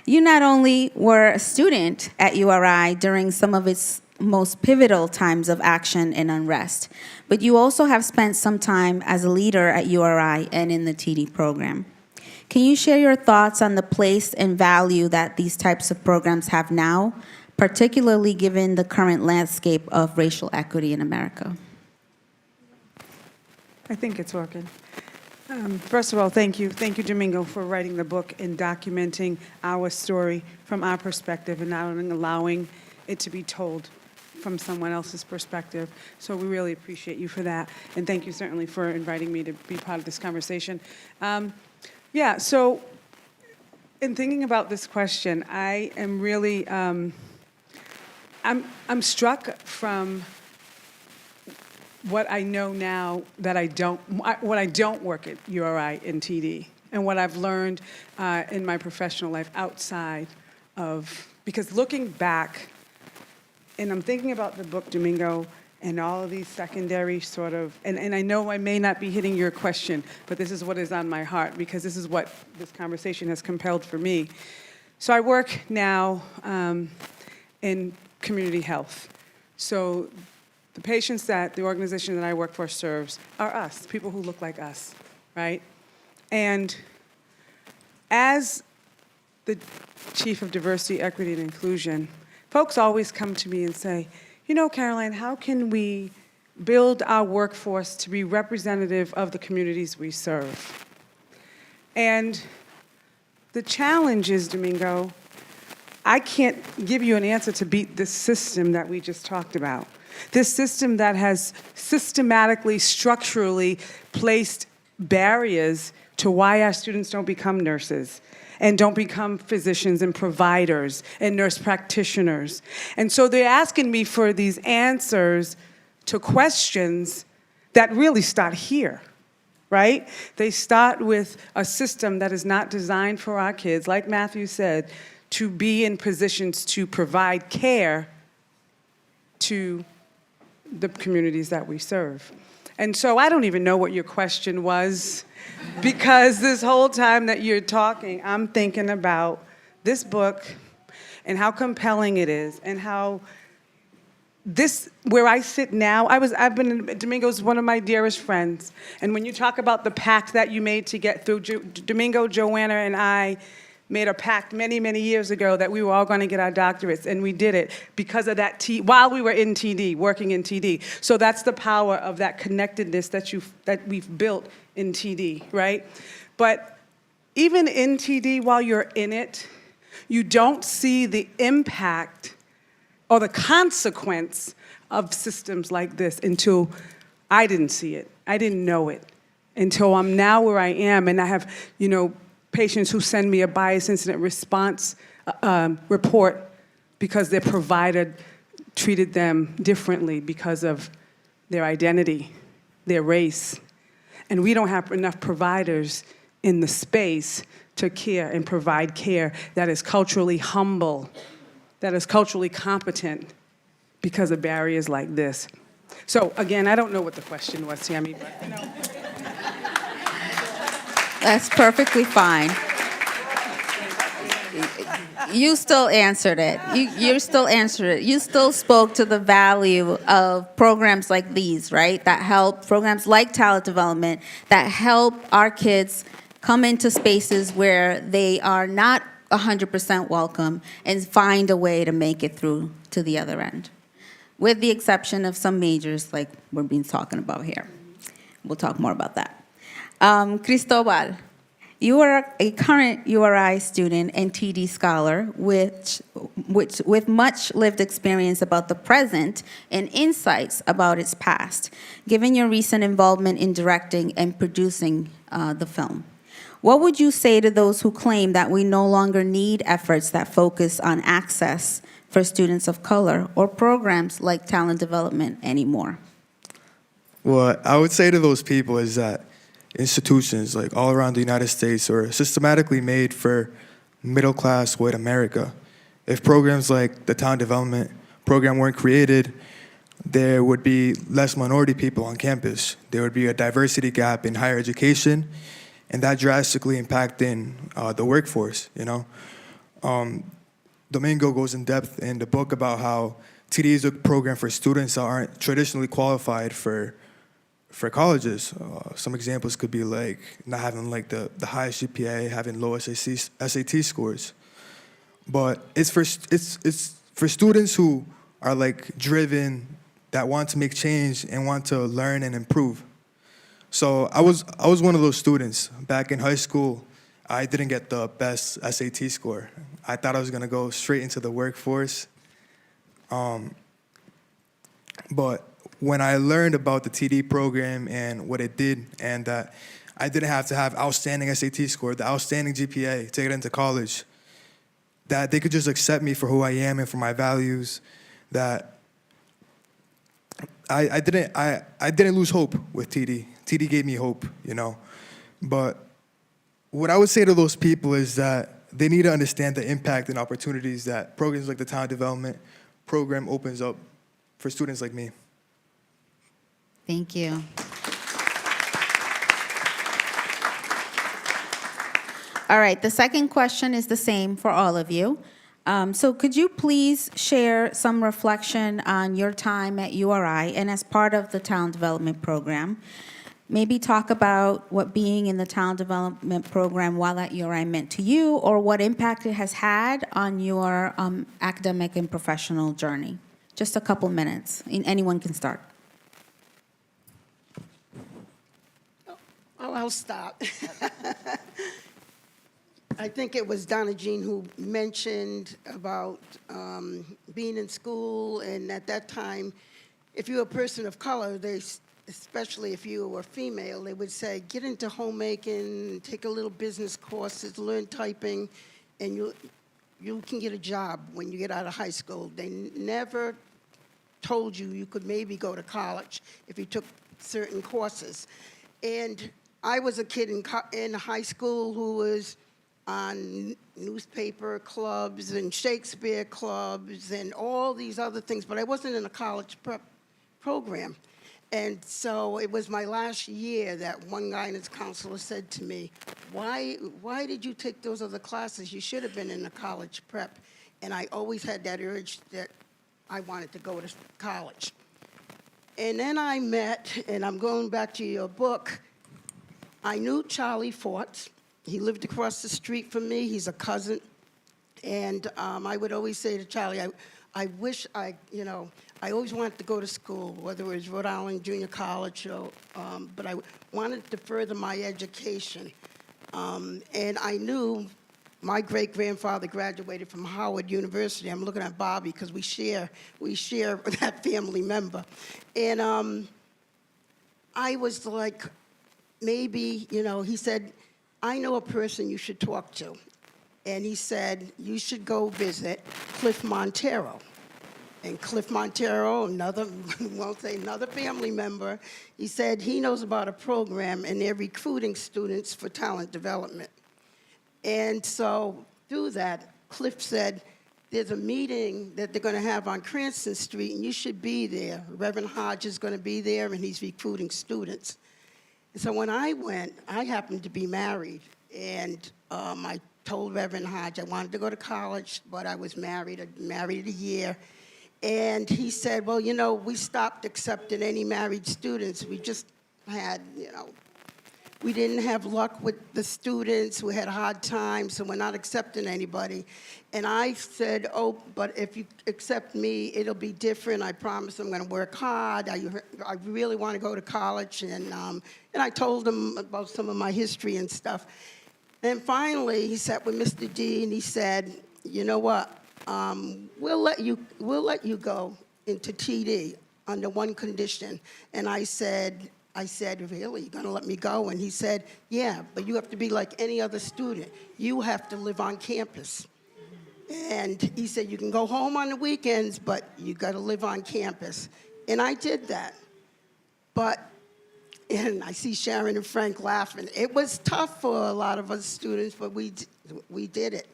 you not only were a student at URI during some of its most pivotal times of action and unrest, but you also have spent some time as a leader at URI and in the TD program. Can you share your thoughts on the place and value that these types of programs have now, particularly given the current landscape of racial equity in America? I think it's working. First of all, thank you. Thank you, Domingo, for writing the book and documenting our story from our perspective and not allowing it to be told from someone else's perspective. So we really appreciate you for that. And thank you certainly for inviting me to be part of this conversation. Yeah, so in thinking about this question, I am really, I'm struck from what I know now that what I don't work at URI and TD, and what I've learned in my professional life outside of, because looking back, and I'm thinking about the book, Domingo, and all of these secondary sort of, and I know I may not be hitting your question, but this is what is on my heart, because this is what this conversation has compelled for me. So I work now in community health. So the patients that the organization that I work for serves are us, people who look like us, right? And as the chief of diversity, equity, and inclusion, folks always come to me and say, you know, Caroline, how can we build our workforce to be representative of the communities we serve? And the challenge is, Domingo, I can't give you an answer to beat this system that we just talked about. This system that has systematically, structurally placed barriers to why our students don't become nurses and don't become physicians and providers and nurse practitioners. And so they're asking me for these answers to questions that really start here, right? They start with a system that is not designed for our kids, like Matthew said, to be in positions to provide care to the communities that we serve. And so I don't even know what your question was, because this whole time that you're talking, I'm thinking about this book and how compelling it is, and how this, where I sit now, Domingo's one of my dearest friends. And when you talk about the pact that you made to get through, Domingo, Joanna, and I made a pact many, many years ago that we were all going to get our doctorates, and we did it because of that while we were in TD, working in TD. So that's the power of that connectedness that we've built in TD, right? But even in TD, while you're in it, you don't see the impact or the consequence of systems like this until I didn't see it. I didn't know it until I'm now where I am, and I have, patients who send me a bias incident response report because their provider treated them differently because of their identity, their race. And we don't have enough providers in the space to care and provide care that is culturally humble, that is culturally competent because of barriers like this. So again, I don't know what the question was, Tammy, but That's perfectly fine. You still answered it. You still answered it. You still spoke to the value of programs like these, right? That help, programs like talent development, that help our kids come into spaces where they are not 100% welcome and find a way to make it through to the other end, with the exception of some majors like we're being talking about here. We'll talk more about that. Cristobal, you are a current URI student and TD scholar with much lived experience about the present and insights about its past, given your recent involvement in directing and producing the film. What would you say to those who claim that we no longer need efforts that focus on access for students of color or programs like talent development anymore? What I would say to those people is that institutions like all around the United States are systematically made for middle-class white America. If programs like the talent development program weren't created, there would be less minority people on campus. There would be a diversity gap in higher education, and that drastically impacting the workforce, Domingo goes in depth in the book about how TD is a program for students that aren't traditionally qualified for for colleges. Some examples could be like not having like the highest GPA, having low SAT scores. But it's for students who are like driven, that want to make change and want to learn and improve. So I was one of those students back in high school. I didn't get the best SAT score. I thought I was gonna go straight into the workforce. But when I learned about the TD program and what it did, and that I didn't have to have outstanding SAT score, the outstanding GPA to get into college, that they could just accept me for who I am and for my values, that I didn't lose hope with TD. TD gave me hope, you know. But what I would say to those people is that they need to understand the impact and opportunities that programs like the Talent Development Program opens up for students like me. Thank you. All right, the second question is the same for all of you. So could you please share some reflection on your time at URI and as part of the Talent Development Program? Maybe talk about what being in the Talent Development Program while at URI meant to you, or what impact it has had on your academic and professional journey. Just a couple minutes, and anyone can start. Oh, I'll stop. I think it was Donna Jean who mentioned about being in school, and at that time, if you were a person of color, especially if you were female, they would say, get into homemaking, take a little business courses, learn typing, and you can get a job when you get out of high school. They never told you could maybe go to college if you took certain courses. And I was a kid in high school who was on newspaper clubs and Shakespeare clubs and all these other things, but I wasn't in a college prep program. And so it was my last year that one guidance counselor said to me, why did you take those other classes? You should have been in a college prep. And I always had that urge that I wanted to go to college. And then I met, and I'm going back to your book, I knew Charlie Forts. He lived across the street from me. He's a cousin. And I would always say to Charlie, I wish I always wanted to go to school, whether it was Rhode Island Junior College, or, but I wanted to further my education. And I knew my great-grandfather graduated from Howard University. I'm looking at Bobby because we share that family member. And I was like, maybe, he said, I know a person you should talk to. And he said, you should go visit Cliff Montero. And Cliff Montero, another family member, he said he knows about a program and they're recruiting students for talent development. And so through that, Cliff said, there's a meeting that they're going to have on Cranston Street and you should be there. Reverend Hodge is going to be there and he's recruiting students. And so when I went, I happened to be married, and I told Reverend Hodge I wanted to go to college, but I was married. I'd been married a year. And he said, well, we stopped accepting any married students. We just had, we didn't have luck with the students. We had a hard time, so we're not accepting anybody. And I said, oh, but if you accept me, it'll be different. I promise I'm going to work hard. I really want to go to college. And I told him about some of my history and stuff. And finally, he sat with Mr. D, and he said, you know what? We'll let you go into TD under one condition. And I said, really, you're gonna let me go? And he said, yeah, but you have to be like any other student. You have to live on campus. And he said, you can go home on the weekends, but you gotta live on campus. And I did that. And I see Sharon and Frank laughing. It was tough for a lot of us students, but we did it.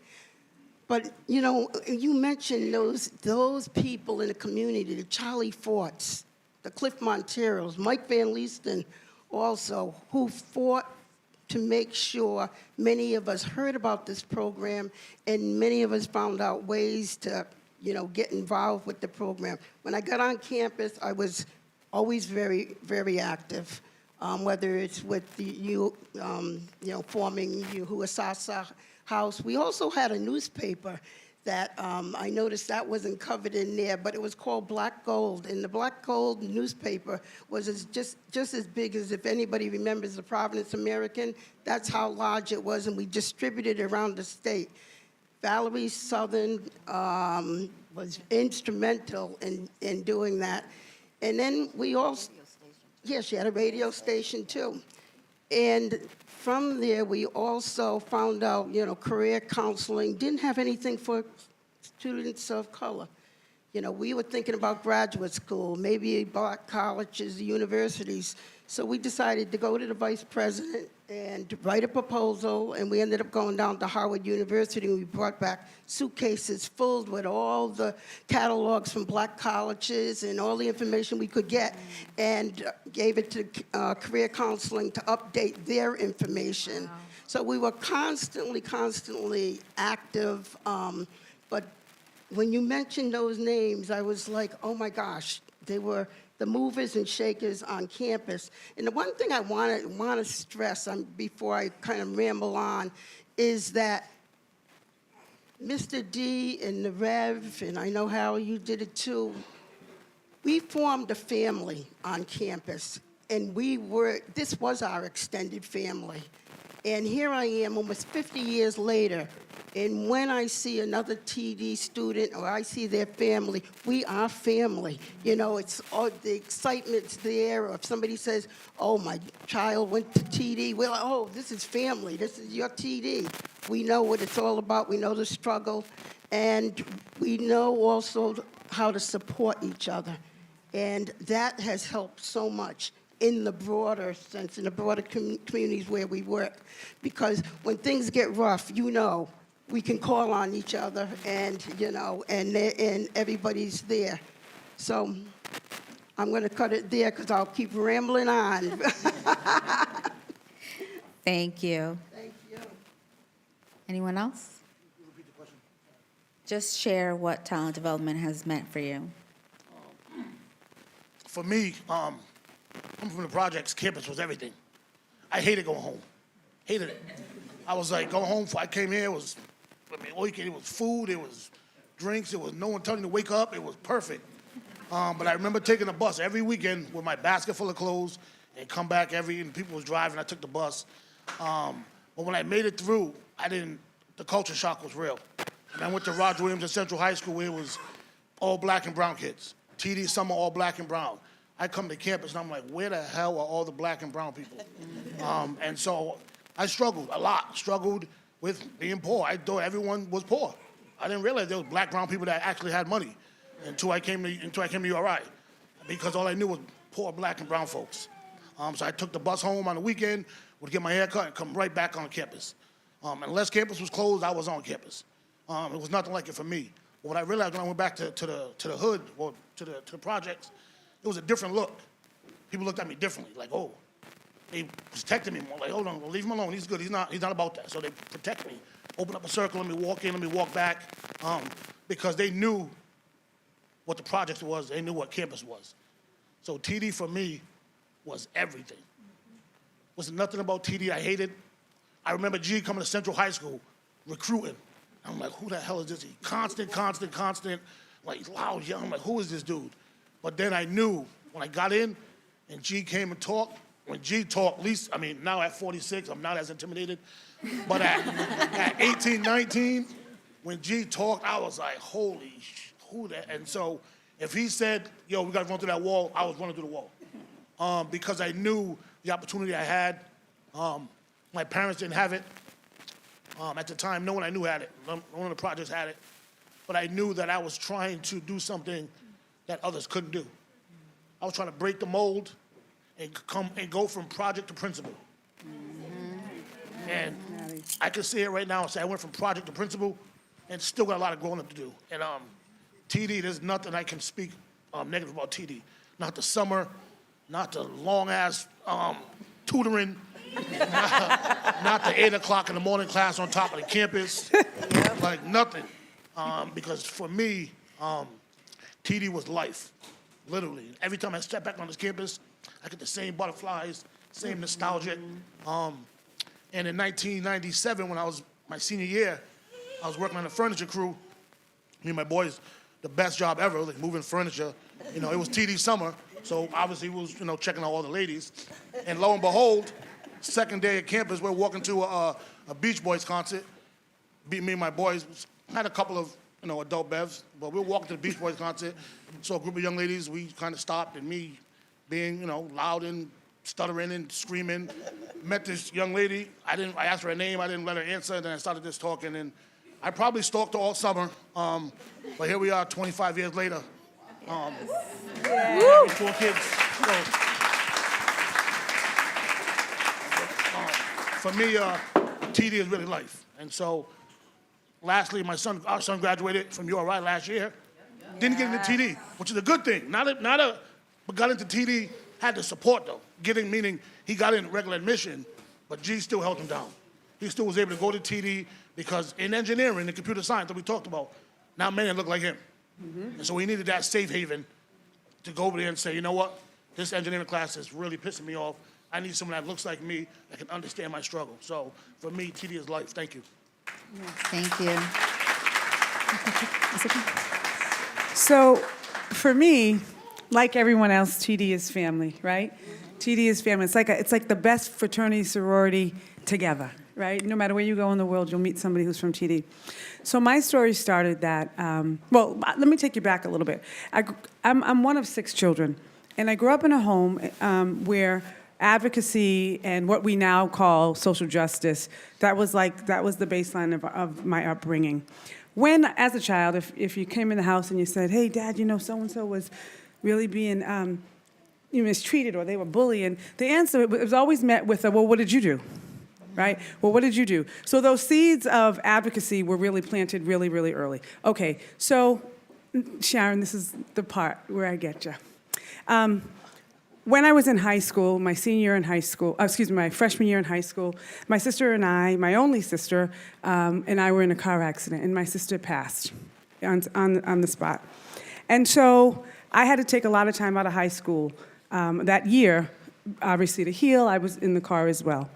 But, you mentioned those people in the community, the Charlie Forts, the Cliff Monteros, Mike Van Leesten also, who fought to make sure many of us heard about this program, and many of us found out ways to, get involved with the program. When I got on campus, I was always very, very active. whether it's with forming Huasasa House. We also had a newspaper that I noticed that wasn't covered in there, but it was called Black Gold. And the Black Gold newspaper was just as big as, if anybody remembers, the Providence American. That's how large it was, and we distributed it around the state. Valerie Southern was instrumental in doing that. And then we also, she had a radio station too. And from there, we also found out, career counseling didn't have anything for students of color. We were thinking about graduate school, maybe black colleges, universities. So we decided to go to the vice president and write a proposal, and we ended up going down to Howard University, and we brought back suitcases filled with all the catalogs from black colleges and all the information we could get, and gave it to career counseling to update their information. Wow. So we were constantly active, but when you mentioned those names, I was like, oh my gosh, they were the movers and shakers on campus. And the one thing I want to stress before I kind of ramble on is that Mr. D and the Rev, and I know how you did it too, we formed a family on campus, and this was our extended family. And here I am almost 50 years later, and when I see another TD student or I see their family, we are family. It's all the excitement's there. Or if somebody says, oh, my child went to TD, we're like, oh, this is family. This is your TD. We know what it's all about. We know the struggle. And we know also how to support each other. And that has helped so much in the broader sense, in the broader communities where we work. Because when things get rough, we can call on each other, and and everybody's there. So I'm going to cut it there because I'll keep rambling on. Thank you. Thank you. Anyone else? Just share what talent development has meant for you. For me, I'm from the projects. Campus was everything. I hated going home. Hated it. I was like, going home. I came here. It was food. It was drinks. It was no one telling you to wake up. It was perfect. But I remember taking the bus every weekend with my basket full of clothes and come back and people was driving. I took the bus. But when I made it through, the culture shock was real. And I went to Roger Williams at Central High School, where it was all black and brown kids. TD summer, all black and brown. I come to campus and I'm like, where the hell are all the black and brown people? And so I struggled a lot, struggled with being poor. I thought everyone was poor. I didn't realize there was black, brown people that actually had money until I came to URI, because all I knew was poor black and brown folks. So I took the bus home on the weekend, would get my hair cut, and come right back on campus. Unless campus was closed, I was on campus. It was nothing like it for me. But what I realized when I went back to the hood, or to the projects, it was a different look. People looked at me differently, like, oh. They protected me more, like, hold on, well, leave him alone, he's good, he's not about that. So they protect me, open up a circle, let me walk in, let me walk back, because they knew what the project was, they knew what campus was. So TD for me was everything. Wasn't nothing about TD I hated. I remember G coming to Central High School, recruiting. I'm like, who the hell is this? He constant, like loud, young. I'm like, who is this dude? But then I knew when I got in and G came and talked, when G talked, at least, now at 46, I'm not as intimidated. But at 18, 19, when G talked, I was like, holy who that? And so if he said, yo, we got to run through that wall, I was running through the wall. Because I knew the opportunity I had. My parents didn't have it. At the time, no one I knew had it. None of the projects had it. But I knew that I was trying to do something that others couldn't do. I was trying to break the mold and go from project to principal. Mm-hmm. And I can say it right now and say I went from project to principal and still got a lot of growing up to do. And TD, there's nothing I can speak negative about TD. Not the summer, not the long-ass tutoring, not the 8 o'clock in the morning class on top of the campus, like nothing. Because for me, TD was life, literally. Every time I step back on this campus, I get the same butterflies, same nostalgic. And in 1997, when I was my senior year, I was working on the furniture crew. Me and my boys, the best job ever, like moving furniture. You know, it was TD summer, so obviously we was, you know, checking out all the ladies. And lo and behold, second day at campus, we're walking to a Beach Boys concert. Me and my boys had a couple of, you know, adult bevs, but we were walking to the Beach Boys concert. Saw a group of young ladies, we kind of stopped, and me being, you know, loud and stuttering and screaming, met this young lady. I asked her her name, I didn't let her answer, then I started just talking, and I probably stalked her all summer, but here we are 25 years later. Having 4 kids. So, for me, TD is really life. And so, lastly, our son graduated from URI last year. Didn't get into TD, which is a good thing. But got into TD, had the support though. Meaning he got in regular admission, but G still held him down. He still was able to go to TD because in engineering and computer science that we talked about, not many look like him. And so he needed that safe haven to go over there and say, you know what, this engineering class is really pissing me off. I need someone that looks like me that can understand my struggle. So for me, TD is life. Thank you. Thank you. So for me, like everyone else, TD is family, right? TD is family. It's like the best fraternity sorority together, right? No matter where you go in the world, you'll meet somebody who's from TD. So my story started that, well, let me take you back a little bit. I'm one of 6 children, and I grew up in a home where advocacy and what we now call social justice, that was the baseline of my upbringing. When, as a child, if you came in the house and you said, hey, Dad, you know, so-and-so was really being mistreated or they were bullying, the answer was always met with, well, what did you do? Right? Well, what did you do? So those seeds of advocacy were really planted really, really early. Okay, so Sharon, this is the part where I get you. When I was in high school, my freshman year in high school, my sister and I, my only sister, and I were in a car accident, and my sister passed on the spot. And so I had to take a lot of time out of high school that year, obviously to heal. I was in the car as well.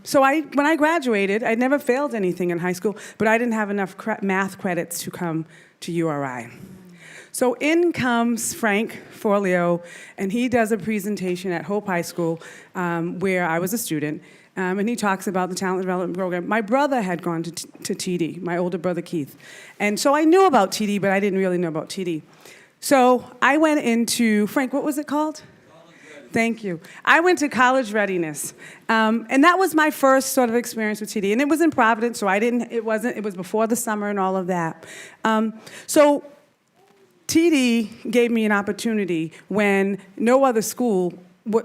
So when I graduated, I never failed anything in high school, but I didn't have enough math credits to come to URI. So in comes Frank Forleo, and he does a presentation at Hope High School, where I was a student, and he talks about the talent development program. My brother had gone to TD, my older brother Keith. And so I knew about TD, but I didn't really know about TD. So I went into, Frank, what was it called? Thank you. I went to college readiness, and that was my first sort of experience with TD. And it was in Providence, so it was before the summer and all of that. So TD gave me an opportunity when no other school,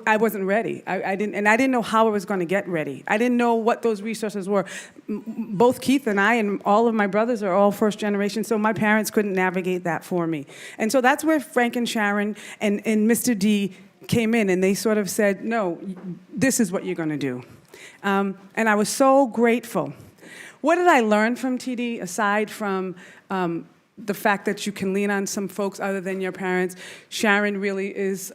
I wasn't ready. I didn't know how I was going to get ready. I didn't know what those resources were. Both Keith and I and all of my brothers are all first generation, so my parents couldn't navigate that for me. And so that's where Frank and Sharon and Mr. D came in, and they sort of said, no, this is what you're going to do. And I was so grateful. What did I learn from TD, aside from the fact that you can lean on some folks other than your parents? Sharon really is,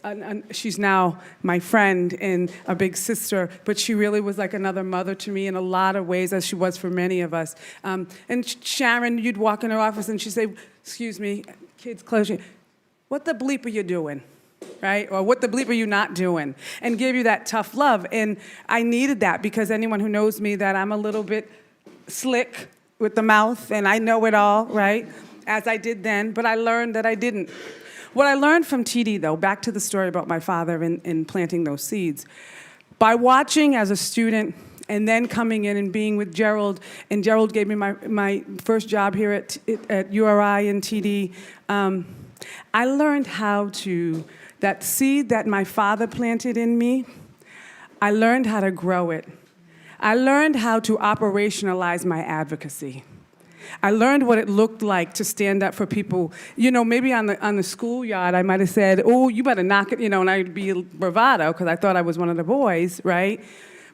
she's now my friend and a big sister, but she really was like another mother to me in a lot of ways, as she was for many of us. And Sharon, you'd walk in her office and she'd say, excuse me, kids, close your, what the bleep are you doing? Right? Or what the bleep are you not doing? And give you that tough love. And I needed that, because anyone who knows me, that I'm a little bit slick with the mouth and I know it all, right? As I did then, but I learned that I didn't. What I learned from TD, though, back to the story about my father and planting those seeds, by watching as a student and then coming in and being with Gerald, and Gerald gave me my first job here at URI and TD, I learned how to, that seed that my father planted in me, I learned how to grow it. I learned how to operationalize my advocacy. I learned what it looked like to stand up for people. You know, maybe on the schoolyard, I might have said, oh, you better knock it, you know, and I'd be bravado because I thought I was one of the boys, right?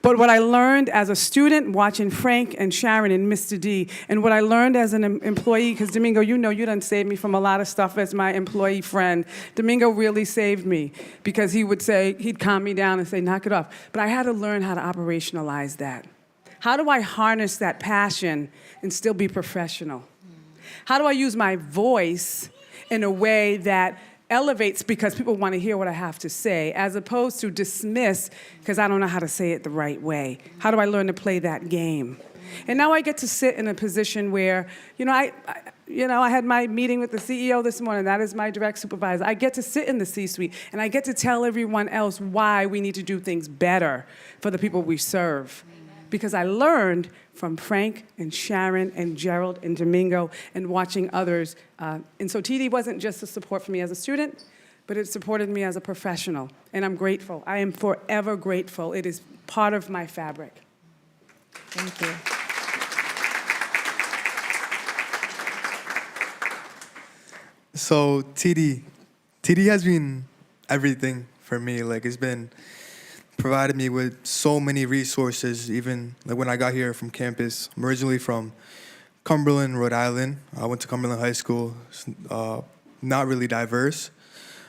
But what I learned as a student watching Frank and Sharon and Mr. D, and what I learned as an employee, because Domingo, you know you done saved me from a lot of stuff as my employee friend. Domingo really saved me because he would say, he'd calm me down and say, knock it off. But I had to learn how to operationalize that. How do I harness that passion and still be professional? How do I use my voice in a way that elevates because people want to hear what I have to say, as opposed to dismiss because I don't know how to say it the right way? How do I learn to play that game? And now I get to sit in a position where, I had my meeting with the CEO this morning. That is my direct supervisor. I get to sit in the C-suite, and I get to tell everyone else why we need to do things better for the people we serve. Because I learned from Frank and Sharon and Gerald and Domingo and watching others. And so TD wasn't just a support for me as a student, but it supported me as a professional. And I'm grateful. I am forever grateful. It is part of my fabric. Thank you. So TD has been everything for me. Like, it's been provided me with so many resources, even like when I got here from campus. I'm originally from Cumberland, Rhode Island. I went to Cumberland High School, not really diverse.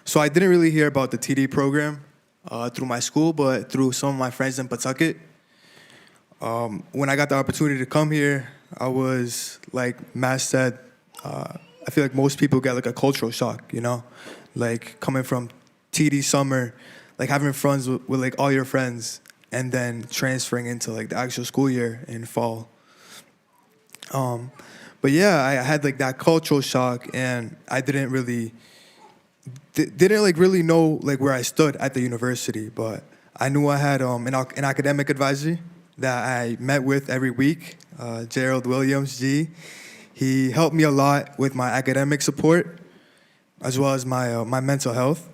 So I didn't really hear about the TD program through my school, but through some of my friends in Pawtucket. When I got the opportunity to come here, I was, like Matt said, I feel like most people get like a cultural shock, like coming from TD summer, like having friends with like all your friends, and then transferring into like the actual school year in fall. But yeah, I had like that cultural shock, and I didn't really know like where I stood at the university. But I knew I had an academic advisor that I met with every week, Gerald Williams, G. He helped me a lot with my academic support, as well as my mental health.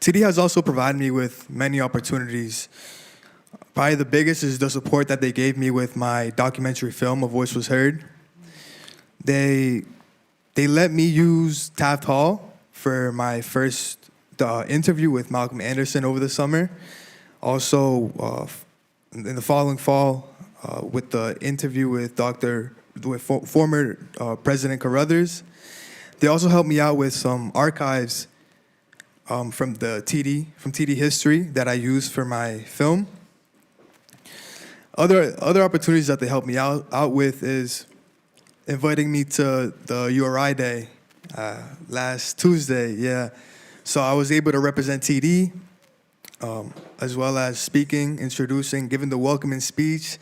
TD has also provided me with many opportunities. Probably the biggest is the support that they gave me with my documentary film, A Voice Was Heard. They let me use Taft Hall for my first interview with Malcolm Anderson over the summer. Also, in the following fall, with the interview with former President Carruthers. They also helped me out with some archives from TD history that I used for my film. Other opportunities that they helped me out with is inviting me to the URI Day last Tuesday. Yeah, so I was able to represent TD, as well as speaking, introducing, giving the welcoming speech,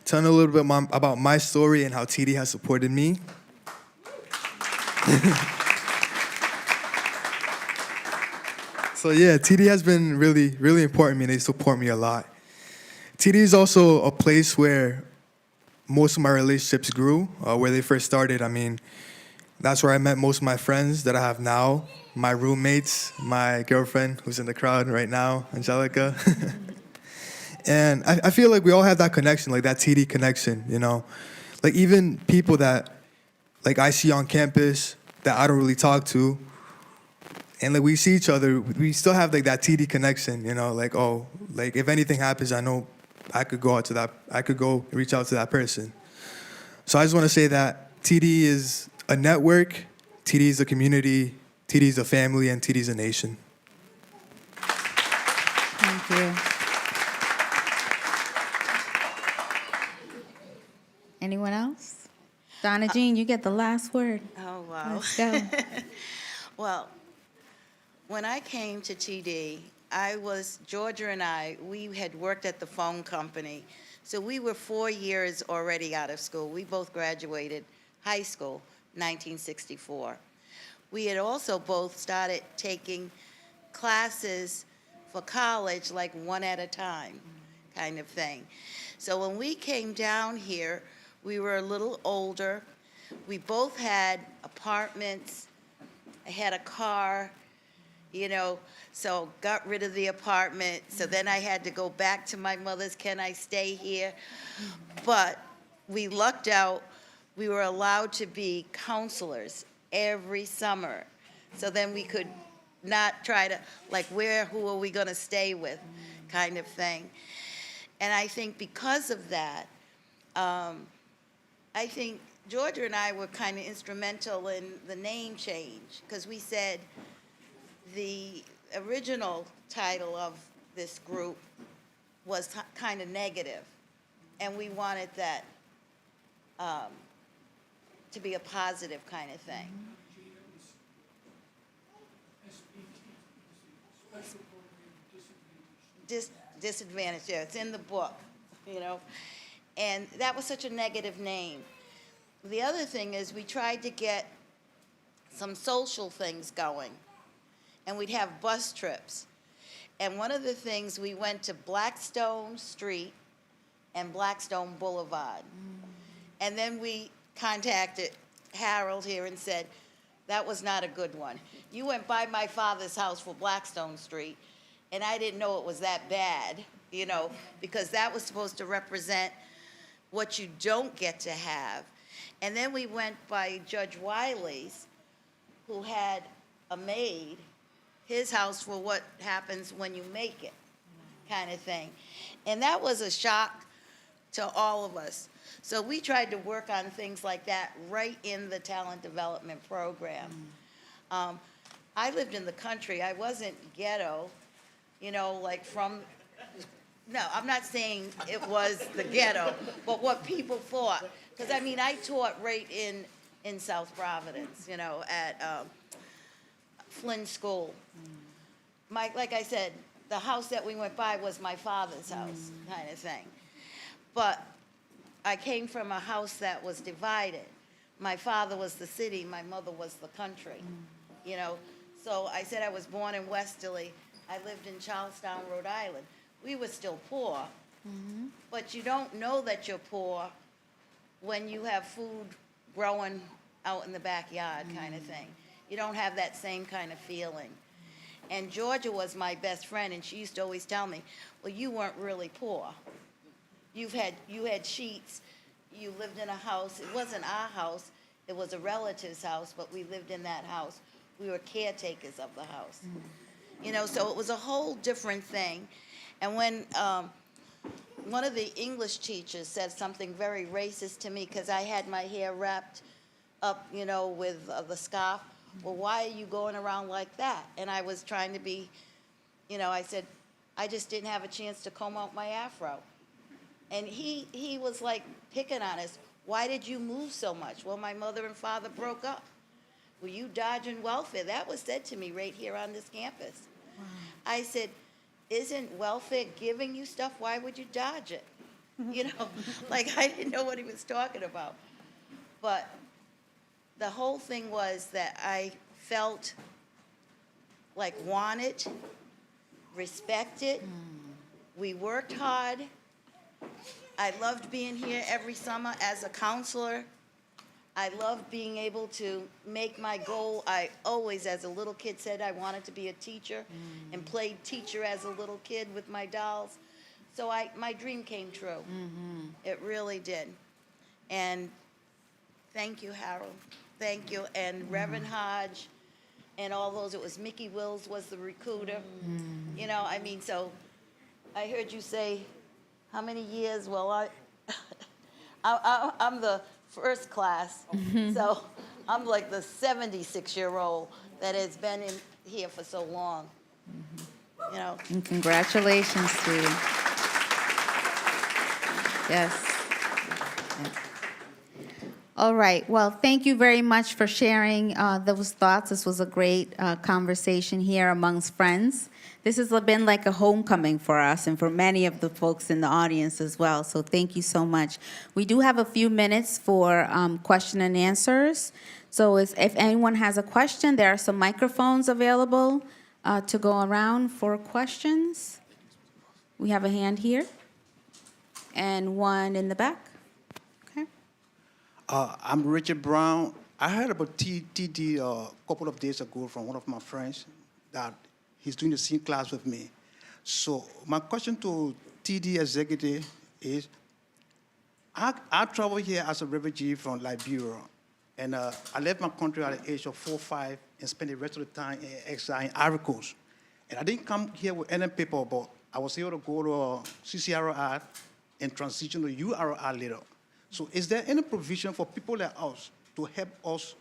telling a little bit about my story and how TD has supported me. So yeah, TD has been really, really important to me, and they support me a lot. TD is also a place where most of my relationships grew, where they first started. I mean, that's where I met most of my friends that I have now, my roommates, my girlfriend, who's in the crowd right now, Angelica. And I feel like we all have that connection, like that TD connection, Like even people that like I see on campus that I don't really talk to, and like we see each other, we still have like that TD connection, like, oh, like if anything happens, I know I could go reach out to that person. So I just want to say that TD is a network, TD is a community, TD is a family, and TD is a nation. Thank you. Anyone else? Donna Jean, you get the last word. Oh, wow. Let's go. Well, when I came to TD, Georgia and I, we had worked at the phone company. So we were 4 years already out of school. We both graduated high school, 1964. We had also both started taking classes for college, like one at a time, kind of thing. So when we came down here, we were a little older. We both had apartments. I had a car, so got rid of the apartment. So then I had to go back to my mother's, can I stay here? But we lucked out, we were allowed to be counselors every summer. So then we could not try to, like, who are we gonna stay with, kind of thing. And I think because of that, I think Georgia and I were kind of instrumental in the name change, because we said the original title of this group was kind of negative, and we wanted that to be a positive kind of thing. Disadvantage, yeah, it's in the book, you know, and that was such a negative name. The other thing is we tried to get some social things going, and we'd have bus trips. And one of the things, we went to Blackstone Street and Blackstone Boulevard. And then we contacted Harold here and said, that was not a good one. You went by my father's house for Blackstone Street, and I didn't know it was that bad, you know, because that was supposed to represent what you don't get to have. And then we went by Judge Wiley's, who had a maid, his house for what happens when you make it, kind of thing. And that was a shock to all of us. So we tried to work on things like that right in the talent development program. I lived in the country. I wasn't ghetto, you know, like from, no, I'm not saying it was the ghetto, but what people thought. Because, I mean, I taught right in South Providence, you know, at Flynn School. Like I said, the house that we went by was my father's house, kind of thing. But I came from a house that was divided. My father was the city, my mother was the country, you know. So I said I was born in Westerly. I lived in Charlestown, Rhode Island. We were still poor, but you don't know that you're poor when you have food growing out in the backyard, kind of thing. You don't have that same kind of feeling. And Georgia was my best friend, and she used to always tell me, well, you weren't really poor. You had sheets, you lived in a house. It wasn't our house, it was a relative's house, but we lived in that house. We were caretakers of the house. You know, so it was a whole different thing. And when one of the English teachers said something very racist to me, because I had my hair wrapped up, you know, with the scarf. Well, why are you going around like that? And I was trying to be, you know, I said, I just didn't have a chance to comb out my afro. And he was like picking on us. Why did you move so much? Well, my mother and father broke up. Were you dodging welfare? That was said to me right here on this campus. Wow. I said, isn't welfare giving you stuff? Why would you dodge it? You know, like I didn't know what he was talking about. But the whole thing was that I felt like wanted, respected. We worked hard. I loved being here every summer as a counselor. I loved being able to make my goal. I always, as a little kid, said I wanted to be a teacher and played teacher as a little kid with my dolls. So my dream came true. It really did. And thank you, Harold. Thank you. And Reverend Hodge and all those. It was Mickey Wills was the recruiter. You know, I mean, so I heard you say, how many years? Well, I'm the first class, so I'm like the 76-year-old that has been in here for so long. You know. And congratulations to you. Yes. All right. Well, thank you very much for sharing those thoughts. This was a great conversation here amongst friends. This has been like a homecoming for us and for many of the folks in the audience as well. So thank you so much. We do have a few minutes for question and answers. So if anyone has a question, there are some microphones available to go around for questions. We have a hand here and one in the back. Okay. I'm Richard Brown. I heard about TD a couple of days ago from one of my friends that he's doing the same class with me. So my question to TD executive is, I traveled here as a refugee from Liberia, and I left my country at the age of 4 or 5 and spent the rest of the time in exile in Ivory Coast. And I didn't come here with any paper, but I was able to go to CCRI and transition to URI later. So is there any provision for people like us to help us?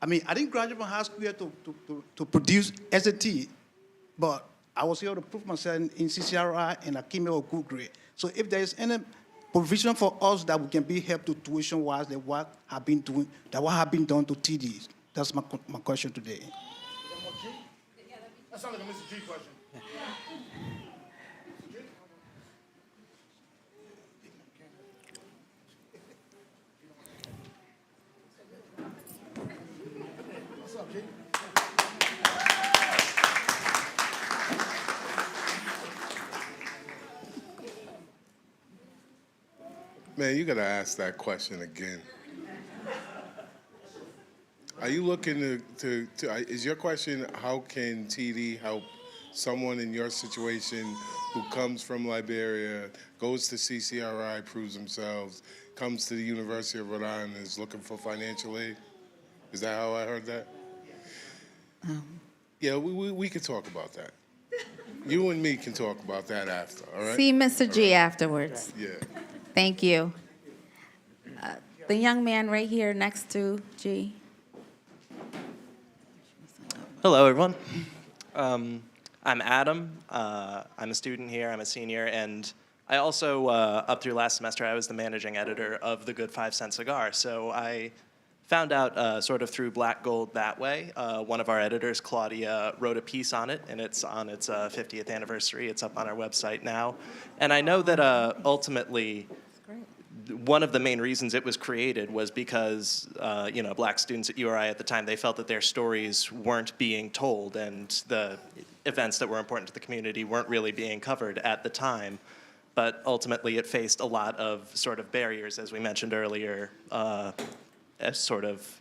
I mean, I didn't graduate from high school yet to produce SAT, but I was able to prove myself in CCRI, and I came out with a good grade. So if there is any provision for us that we can be helped to tuition-wise, that what have been doing, that what have been done to TDs, that's my question today. That sounds like a Mr. G question. What's up, G? Man, you gotta ask that question again. Are you looking to is your question, how can TD help someone in your situation who comes from Liberia, goes to CCRI, proves themselves, comes to the University of Rhode Island and is looking for financial aid? Is that how I heard that? Yeah, we could talk about that. You and me can talk about that after, all right? See Mr. G afterwards. Yeah. Thank you. The young man right here next to G. Hello, everyone. I'm Adam. I'm a student here. I'm a senior, and I also, up through last semester, I was the managing editor of the Good 5 Cent Cigar. So I found out sort of through Black Gold that way. One of our editors, Claudia, wrote a piece on it, and it's on its 50th anniversary. It's up on our website now. And I know that ultimately, one of the main reasons it was created was because, Black students at URI at the time, they felt that their stories weren't being told, and the events that were important to the community weren't really being covered at the time. But ultimately, it faced a lot of sort of barriers, as we mentioned earlier, as sort of,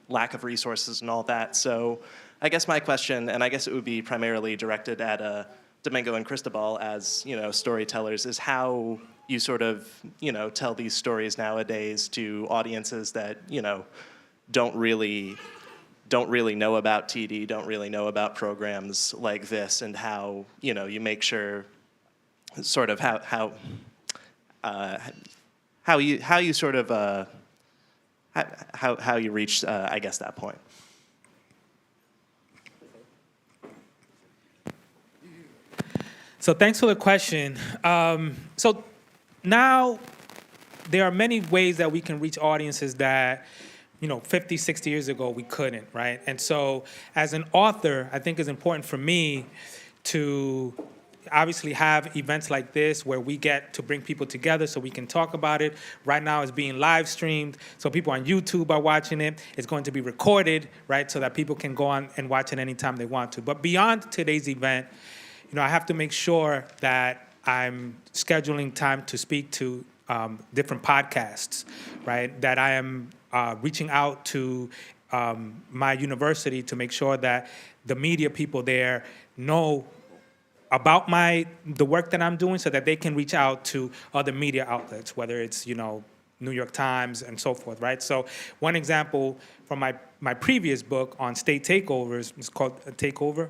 lack of resources and all that. So I guess my question, and I guess it would be primarily directed at Domingo and Cristobal as, storytellers, is how you sort of, tell these stories nowadays to audiences that, don't really know about TD, don't really know about programs like this, and how, you make sure sort of how you sort of how you reach, I guess, that point. So thanks for the question. So now there are many ways that we can reach audiences that, 50, 60 years ago we couldn't, right? And so as an author, I think it's important for me to obviously have events like this where we get to bring people together so we can talk about it. Right now it's being live streamed, so people on YouTube are watching it. It's going to be recorded, right, so that people can go on and watch it anytime they want to. But beyond today's event, I have to make sure that I'm scheduling time to speak to different podcasts, right? That I am reaching out to my university to make sure that the media people there know about the work that I'm doing so that they can reach out to other media outlets, whether it's, New York Times and so forth, right? So one example from my previous book on state takeovers, it's called Takeover.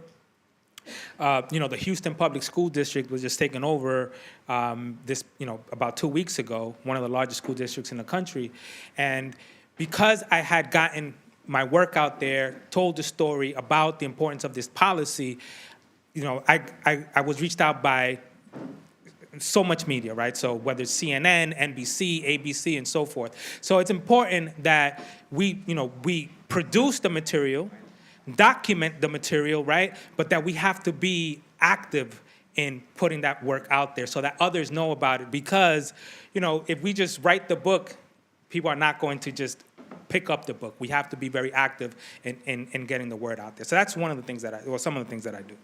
The Houston Public School District was just taken over about 2 weeks ago, one of the largest school districts in the country. And because I had gotten my work out there, told the story about the importance of this policy, I was reached out by so much media, right? So whether it's CNN, NBC, ABC, and so forth. So it's important that we produce the material, document the material, right? But that we have to be active in putting that work out there so that others know about it. Because, if we just write the book, people are not going to just pick up the book. We have to be very active in getting the word out there. So that's one of the things some of the things that I do.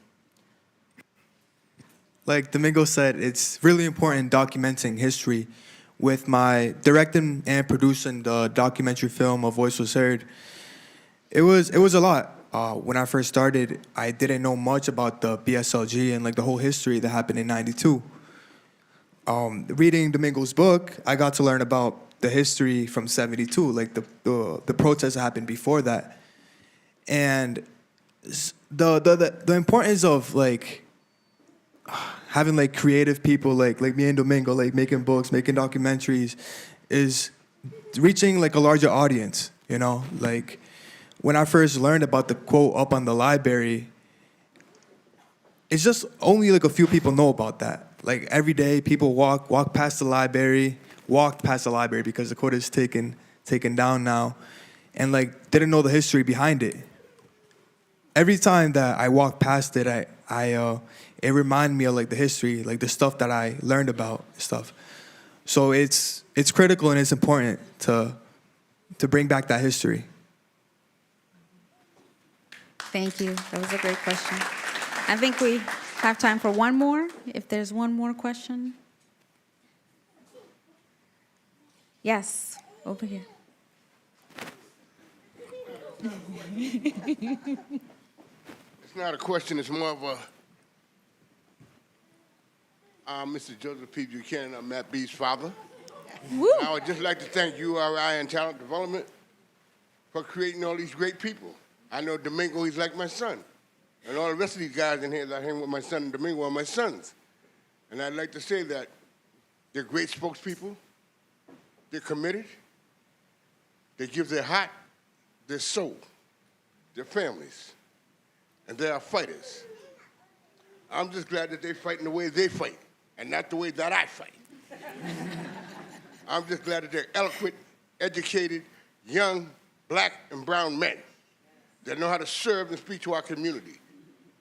Like Domingo said, it's really important documenting history. With my directing and producing the documentary film A Voice Was Heard, it was a lot. When I first started, I didn't know much about the BSLG and the whole history that happened in '92. Reading Domingo's book, I got to learn about the history from '72, the protests that happened before that, and the importance of having like creative people like me and Domingo, like making books, making documentaries, is reaching like a larger audience, you know? Like when I first learned about the quote up on the library, it's just only like a few people know about that. Like every day people walked past the library because the quote is taken down now, and like didn't know the history behind it. Every time that I walk past it, it reminded me of like the history, like the stuff that I learned about stuff. So it's critical and it's important to bring back that history. Thank you. That was a great question. I think we have time for one more, if there's one more question. Yes, over here. It's not a question, it's more of a, I'm Mr. Joseph P. Buchanan, I'm Matt B's father. Woo. I would just like to thank URI and Talent Development for creating all these great people. I know Domingo, he's like my son. And all the rest of these guys in here that I hang with my son and Domingo are my sons. And I'd like to say that they're great spokespeople, they're committed, they give their heart, their soul, their families, and they are fighters. I'm just glad that they're fighting the way they fight, and not the way that I fight. I'm just glad that they're eloquent, educated, young, black and brown men that know how to serve and speak to our community,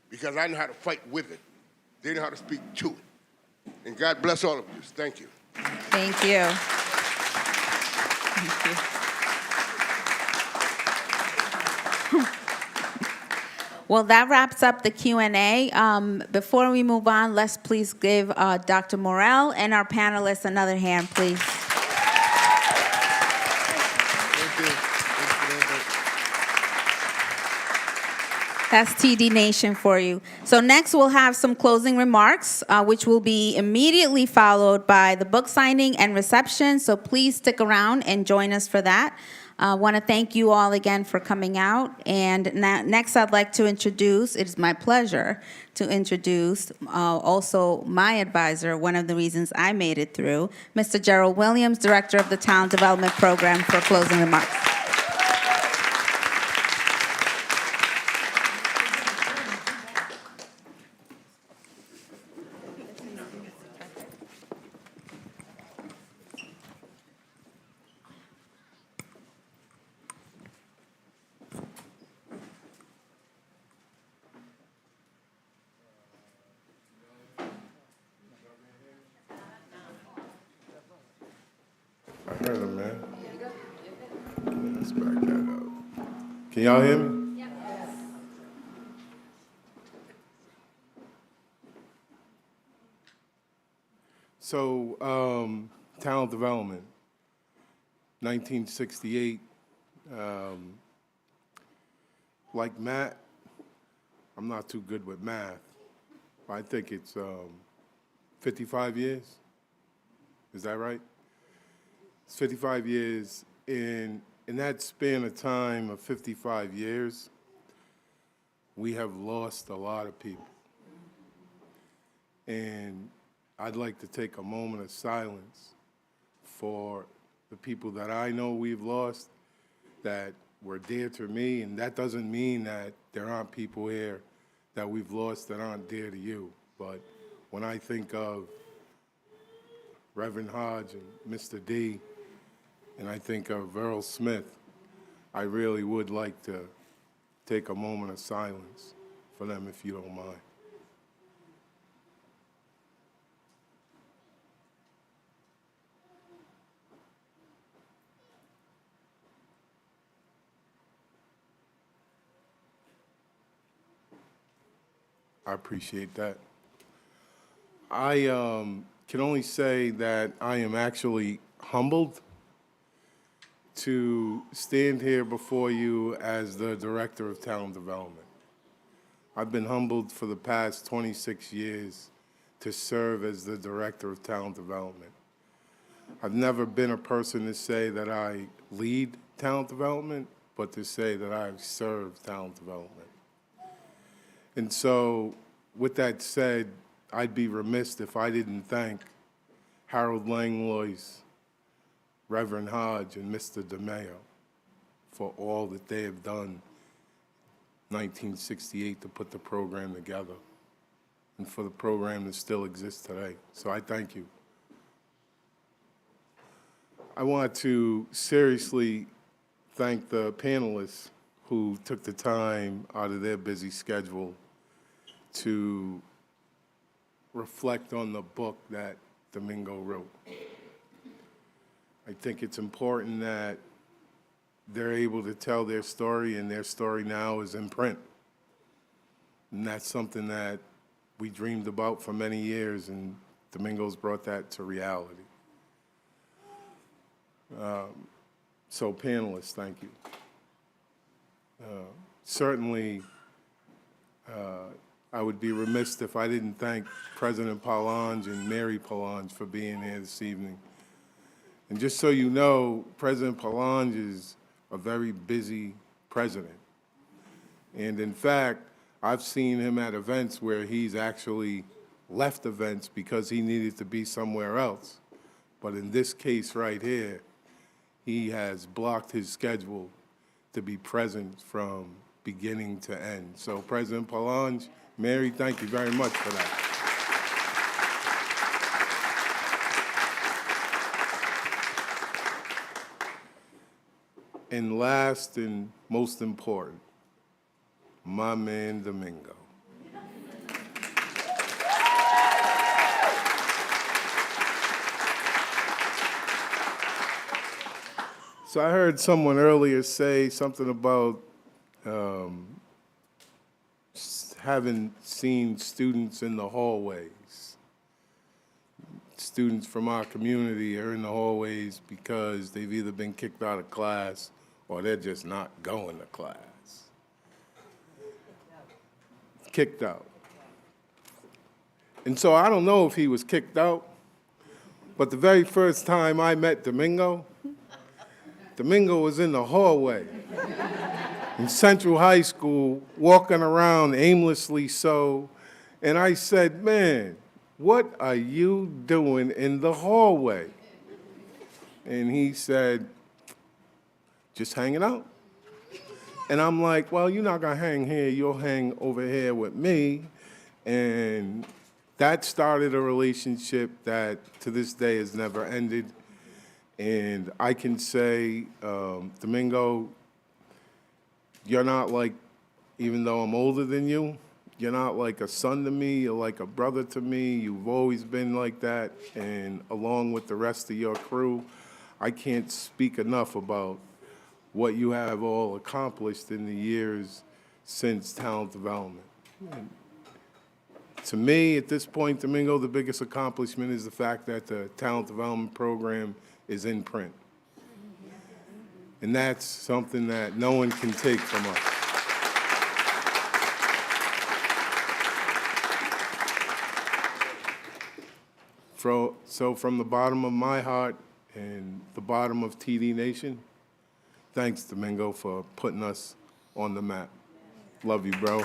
because I know how to fight with it. They know how to speak to it. And God bless all of you. Thank you. Thank you. Thank you. Well, that wraps up the Q&A. Before we move on, let's please give Dr. Morel and our panelists another hand, please. That's TD Nation for you. So next we'll have some closing remarks, which will be immediately followed by the book signing and reception. So please stick around and join us for that. I want to thank you all again for coming out. And next I'd like to introduce, it is my pleasure to introduce also my advisor, one of the reasons I made it through, Mr. Gerald Williams, Director of the Talent Development Program, for closing remarks. I heard him, man. Let's back that up. Can y'all hear me? Yes. So, talent development, 1968. Like Matt, I'm not too good with math. I think it's 55 years. Is that right? It's 55 years. In that span of time of 55 years, we have lost a lot of people. And I'd like to take a moment of silence for the people that I know we've lost that were dear to me, and that doesn't mean that there aren't people here that we've lost that aren't dear to you. But when I think of Reverend Hodge and Mr. D, and I think of Earl Smith, I really would like to take a moment of silence for them, if you don't mind. I appreciate that. I can only say that I am actually humbled to stand here before you as the Director of Talent Development. I've been humbled for the past 26 years to serve as the Director of Talent Development. I've never been a person to say that I lead talent development, but to say that I've served talent development. And so, with that said, I'd be remiss if I didn't thank Harold Langlois, Reverend Hodge, and Mr. DeMeo for all that they have done in 1968 to put the program together and for the program that still exists today. So I thank you. I want to seriously thank the panelists who took the time out of their busy schedule to reflect on the book that Domingo wrote. I think it's important that they're able to tell their story, and their story now is in print. And that's something that we dreamed about for many years, and Domingo's brought that to reality. So panelists, thank you. Certainly, I would be remiss if I didn't thank President Palange and Mary Palange for being here this evening. And just so you know, President Palange is a very busy president. And in fact, I've seen him at events where he's actually left events because he needed to be somewhere else. But in this case right here, he has blocked his schedule to be present from beginning to end. So President Palange, Mary, thank you very much for that. And last and most important, my man Domingo. So I heard someone earlier say something about having seen students in the hallways. Students from our community are in the hallways because they've either been kicked out of class or they're just not going to class. Kicked out. And so I don't know if he was kicked out, but the very first time I met Domingo, Domingo was in the hallway in Central High School, walking around aimlessly so, and I said, man, what are you doing in the hallway? And he said, just hanging out. And I'm like, well, you're not gonna hang here, you'll hang over here with me. And that started a relationship that to this day has never ended. And I can say, Domingo, you're not like, even though I'm older than you, you're not like a son to me, you're like a brother to me. You've always been like that. And along with the rest of your crew, I can't speak enough about what you have all accomplished in the years since talent development. And to me, at this point, Domingo, the biggest accomplishment is the fact that the talent development program is in print. And that's something that no one can take from us. So from the bottom of my heart and the bottom of TD Nation, thanks, Domingo, for putting us on the map. Love you, bro.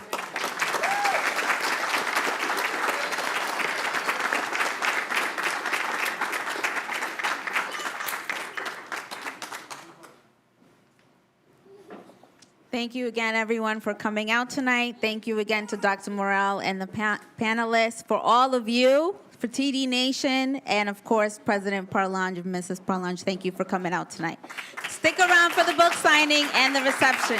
Thank you again, everyone, for coming out tonight. Thank you again to Dr. Morel and the panelists, for all of you, for TD Nation, and of course, President Parlange and Mrs. Parlange. Thank you for coming out tonight. Stick around for the book signing and the reception.